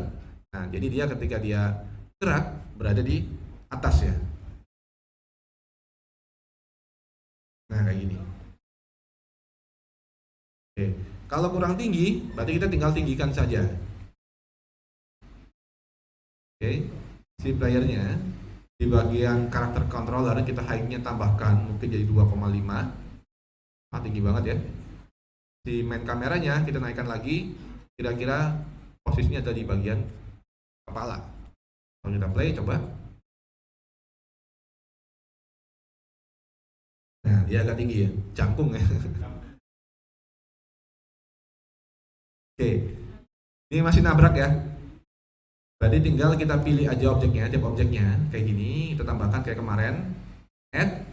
Nah, jadi dia ketika dia gerak berada di atas ya. Nah, kayak gini. Oke. Kalau kurang tinggi, berarti kita tinggal tinggikan saja. Oke. Si playernya di bagian karakter controller kita height-nya tambahkan mungkin jadi 2,5. Tinggi banget ya. Si main kameranya kita naikkan lagi, kira-kira posisinya ada di bagian kepala. Kalau kita play, coba. Nah, dia agak tinggi ya, jangkung ya. Oke, ini masih nabrak ya. Berarti tinggal kita pilih aja objeknya, tiap objeknya kayak gini, kita tambahkan kayak kemarin, add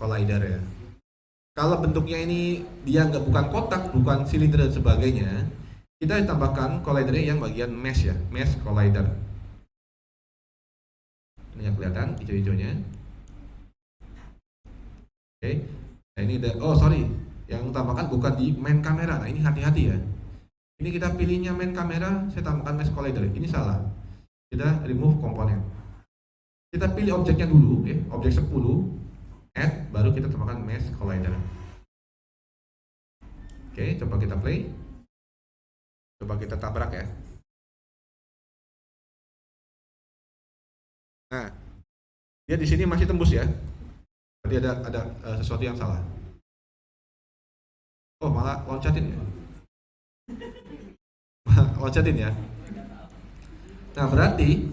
collider ya. Kalau bentuknya ini dia bukan kotak, bukan silinder dan sebagainya, kita tambahkan collider yang bagian mesh ya, mesh collider. Ini yang kelihatan hijau-hijaunya. Oke, nah ini yang tambahkan bukan di main kamera. Nah ini hati-hati ya. Ini kita pilihnya main kamera, saya tambahkan mesh collider. Ini salah. Kita remove komponen. Kita pilih objeknya dulu ya, objek 10, add, baru kita tambahkan mesh collider. Oke, coba kita play. Coba kita tabrak ya. Nah, dia di sini masih tembus ya. Berarti ada sesuatu yang salah. Oh, malah loncatin ya. Loncatin ya. Nah, berarti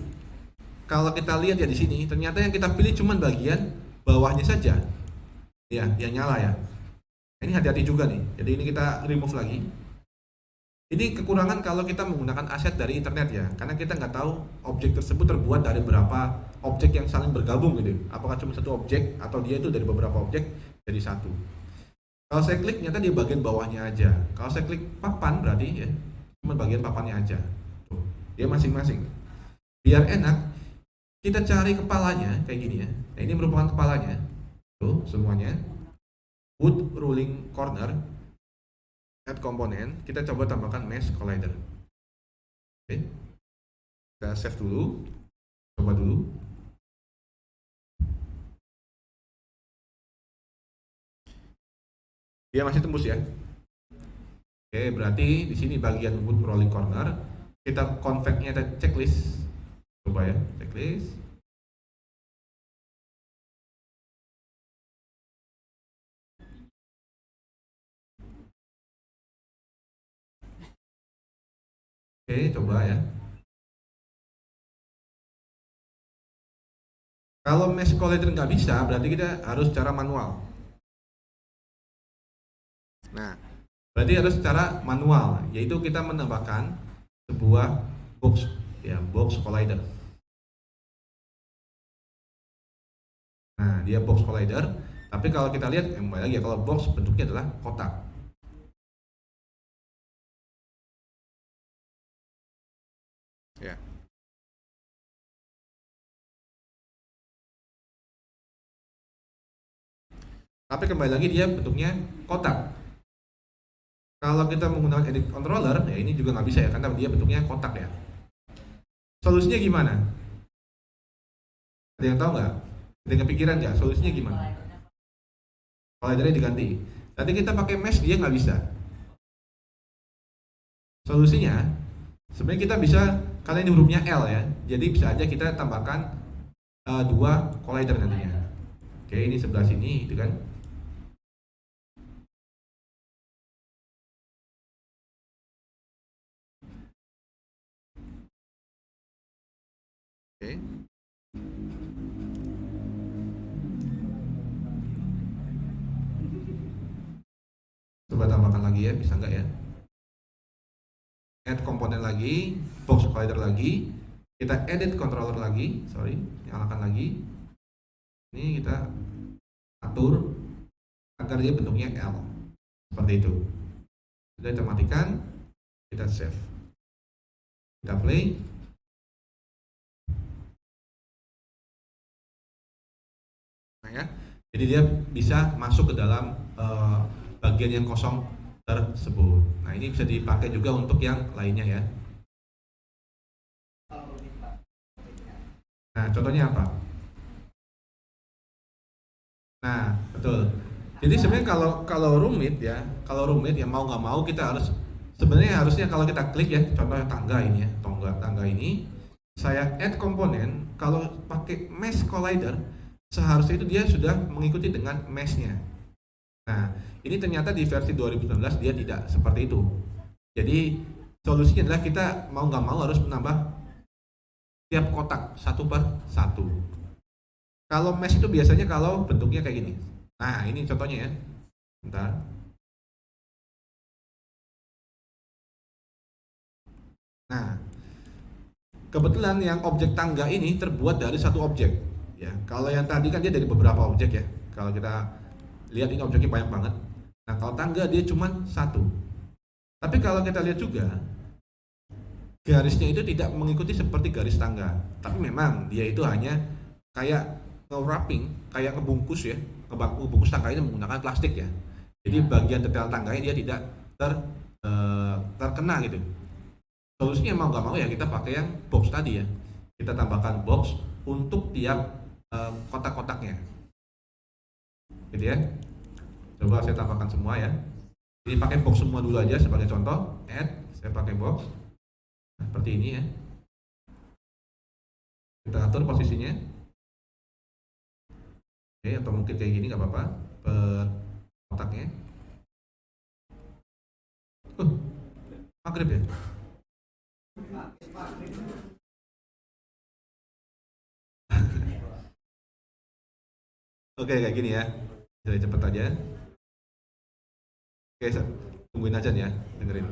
kalau kita lihat ya di sini, ternyata yang kita pilih cuma bagian bawahnya saja. Ya, yang nyala ya. Ini hati-hati juga nih. Jadi ini kita remove lagi. Ini kekurangan kalau kita menggunakan aset dari internet ya, karena kita nggak tahu objek tersebut terbuat dari berapa objek yang saling bergabung gitu. Apakah cuma satu objek atau dia itu dari beberapa objek jadi satu. Kalau saya klik ternyata di bagian bawahnya aja. Kalau saya klik papan berarti ya cuma bagian papannya aja. Tuh, dia masing-masing. Biar enak, kita cari kepalanya kayak gini ya. Nah, ini merupakan kepalanya. Tuh, semuanya. Wood ruling corner. Add komponen, kita coba tambahkan mesh collider. Oke. Kita save dulu. Coba dulu. Dia masih tembus ya. Oke, berarti di sini bagian wood rolling corner kita convert-nya ada checklist. Coba ya, checklist. Oke, coba ya. Kalau mesh collider nggak bisa, berarti kita harus secara manual. Nah, berarti harus secara manual, yaitu kita menambahkan sebuah box, ya, box collider. Nah, dia box collider, tapi kalau kita lihat, kembali lagi ya, kalau box bentuknya adalah kotak. Ya. Tapi kembali lagi dia bentuknya kotak. Kalau kita menggunakan edit controller, ya ini juga nggak bisa ya, karena dia bentuknya kotak ya. Solusinya gimana? Ada yang tahu nggak? Ada yang kepikiran nggak? Solusinya gimana? Collidernya diganti. Tadi kita pakai mesh dia nggak bisa. Solusinya, sebenarnya kita bisa, kalian ini hurufnya L ya, jadi bisa aja kita tambahkan dua collider nantinya. Oke, ini sebelah sini, itu kan. Oke. Coba tambahkan lagi ya, bisa nggak ya? Add komponen lagi, box collider lagi, kita edit controller lagi, sorry, nyalakan lagi. Ini kita atur agar dia bentuknya L, seperti itu. Sudah kita matikan, kita save, kita play. Nah ya, jadi dia bisa masuk ke dalam bagian yang kosong tersebut. Nah ini bisa dipakai juga untuk yang lainnya ya. Nah contohnya apa? Nah betul. Jadi sebenarnya kalau rumit ya mau nggak mau kita harus, sebenarnya harusnya kalau kita klik ya, contohnya tangga ini ya, tangga ini, saya add komponen, kalau pakai mesh collider seharusnya itu dia sudah mengikuti dengan meshnya. Nah ini ternyata di versi 2019 dia tidak seperti itu. Jadi solusinya adalah kita mau nggak mau harus menambah tiap kotak satu per satu. Kalau mesh itu biasanya kalau bentuknya kayak gini. Nah ini contohnya ya. Bentar. Nah kebetulan yang objek tangga ini terbuat dari satu objek. Ya kalau yang tadi kan dia dari beberapa objek ya. Kalau kita lihat ini objeknya banyak banget. Nah kalau tangga dia cuma satu. Tapi kalau kita lihat juga garisnya itu tidak mengikuti seperti garis tangga, tapi memang dia itu hanya kayak nge-wrapping, kayak ngebungkus ya, ngebungkus tangga ini menggunakan plastik ya. Jadi bagian detail tangganya dia tidak terkena gitu. Solusinya mau nggak mau ya kita pakai yang box tadi ya. Kita tambahkan box untuk tiap kotak-kotaknya, gitu ya. Coba saya tambahkan semua ya. Jadi pakai box semua dulu aja sebagai contoh. Add, saya pakai box. Nah, seperti ini ya. Kita atur posisinya. Oke, atau mungkin kayak gini nggak apa-apa per kotaknya. Maghrib ya. Oke, kayak gini ya. Jadi cepet aja. Oke, tungguin aja nih ya, dengerin.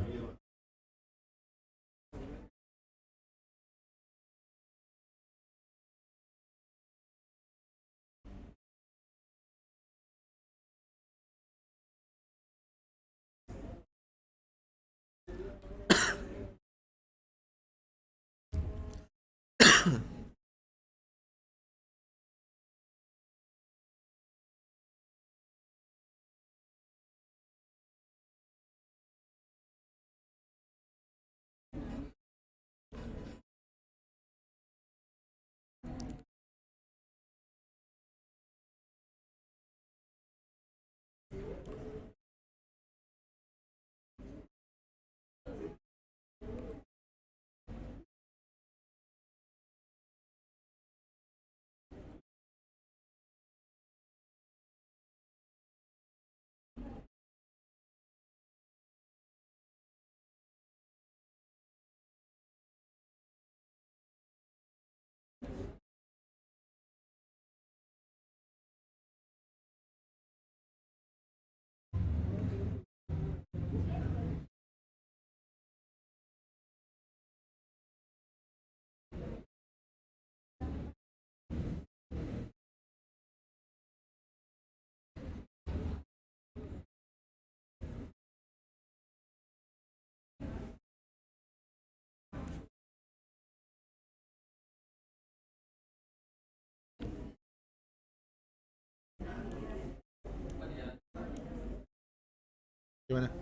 Gimana?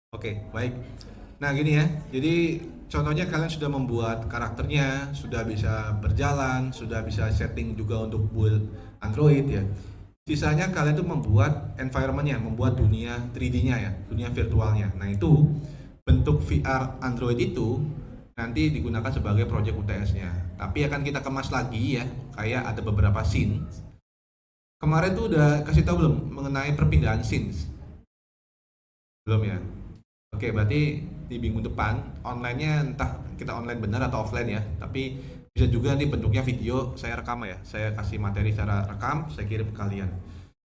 Oke, baik. Nah, gini ya. Jadi contohnya kalian sudah membuat karakternya, sudah bisa berjalan, sudah bisa setting juga untuk build Android ya. Sisanya kalian tuh membuat environment-nya, membuat dunia 3D-nya ya, dunia virtualnya. Nah, itu bentuk VR Android itu nanti digunakan sebagai project UTS-nya. Tapi akan kita kemas lagi ya, kayak ada beberapa scene. Kemarin tuh udah kasih tahu belum mengenai perpindahan scenes? Belum ya? Oke, berarti di minggu depan online-nya entah kita online benar atau offline ya, tapi bisa juga nanti bentuknya video saya rekam ya. Saya kasih materi secara rekam, saya kirim ke kalian.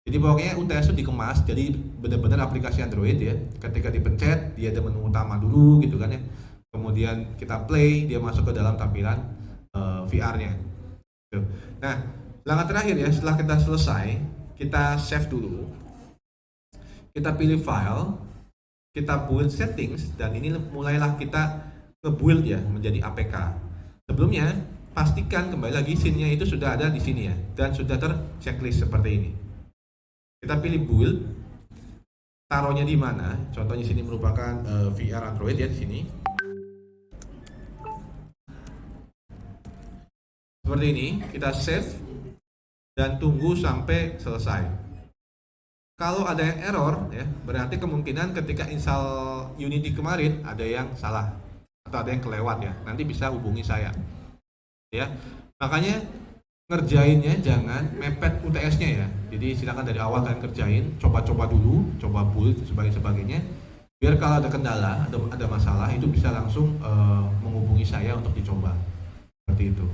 Jadi pokoknya UTS itu dikemas jadi benar-benar aplikasi Android ya. Ketika dipencet, dia ada menu utama dulu gitu kan ya. Kemudian kita play, dia masuk ke dalam tampilan VR-nya. Gitu. Nah, langkah terakhir ya, setelah kita selesai, kita save dulu. Kita pilih file, kita build settings dan ini mulailah kita nge-build ya menjadi APK. Sebelumnya pastikan kembali lagi scene-nya itu sudah ada di sini ya dan sudah ter-checklist seperti ini. Kita pilih build, taruhnya di mana? Contohnya sini merupakan VR Android ya di sini. Seperti ini, kita save dan tunggu sampai selesai. Kalau ada yang error ya, berarti kemungkinan ketika install Unity kemarin ada yang salah atau ada yang kelewat ya. Nanti bisa hubungi saya. Ya. Makanya ngerjainnya jangan mepet UTS-nya ya. Jadi silakan dari awal kalian kerjain, coba-coba dulu, coba build sebagainya. Biar kalau ada kendala, ada masalah itu bisa langsung menghubungi saya untuk dicoba. Seperti itu.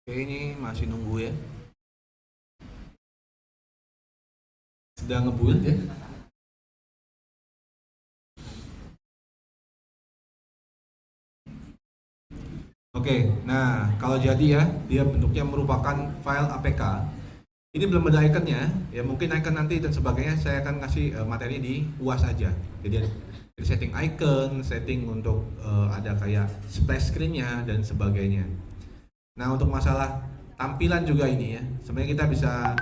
Oke, ini masih nunggu ya. Sedang ngebuild ya. Oke, nah kalau jadi ya, dia bentuknya merupakan file APK. Ini belum ada iconnya, ya mungkin icon nanti dan sebagainya saya akan kasih materi di UAS aja. Jadi setting icon, setting untuk ada kayak splash screen-nya dan sebagainya. Nah untuk masalah tampilan juga ini ya, sebenarnya kita bisa,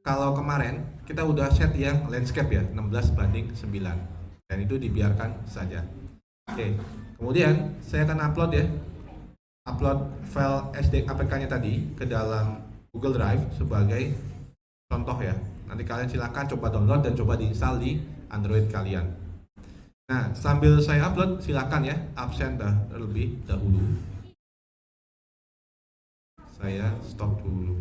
kalau kemarin kita udah set yang landscape ya 16:9 dan itu dibiarkan saja. Oke, kemudian saya akan upload ya, upload file SD APK-nya tadi ke dalam Google Drive sebagai contoh ya. Nanti kalian silahkan coba download dan coba diinstal di Android kalian. Nah, sambil saya upload, silahkan ya absen terlebih dahulu. Saya stop dulu.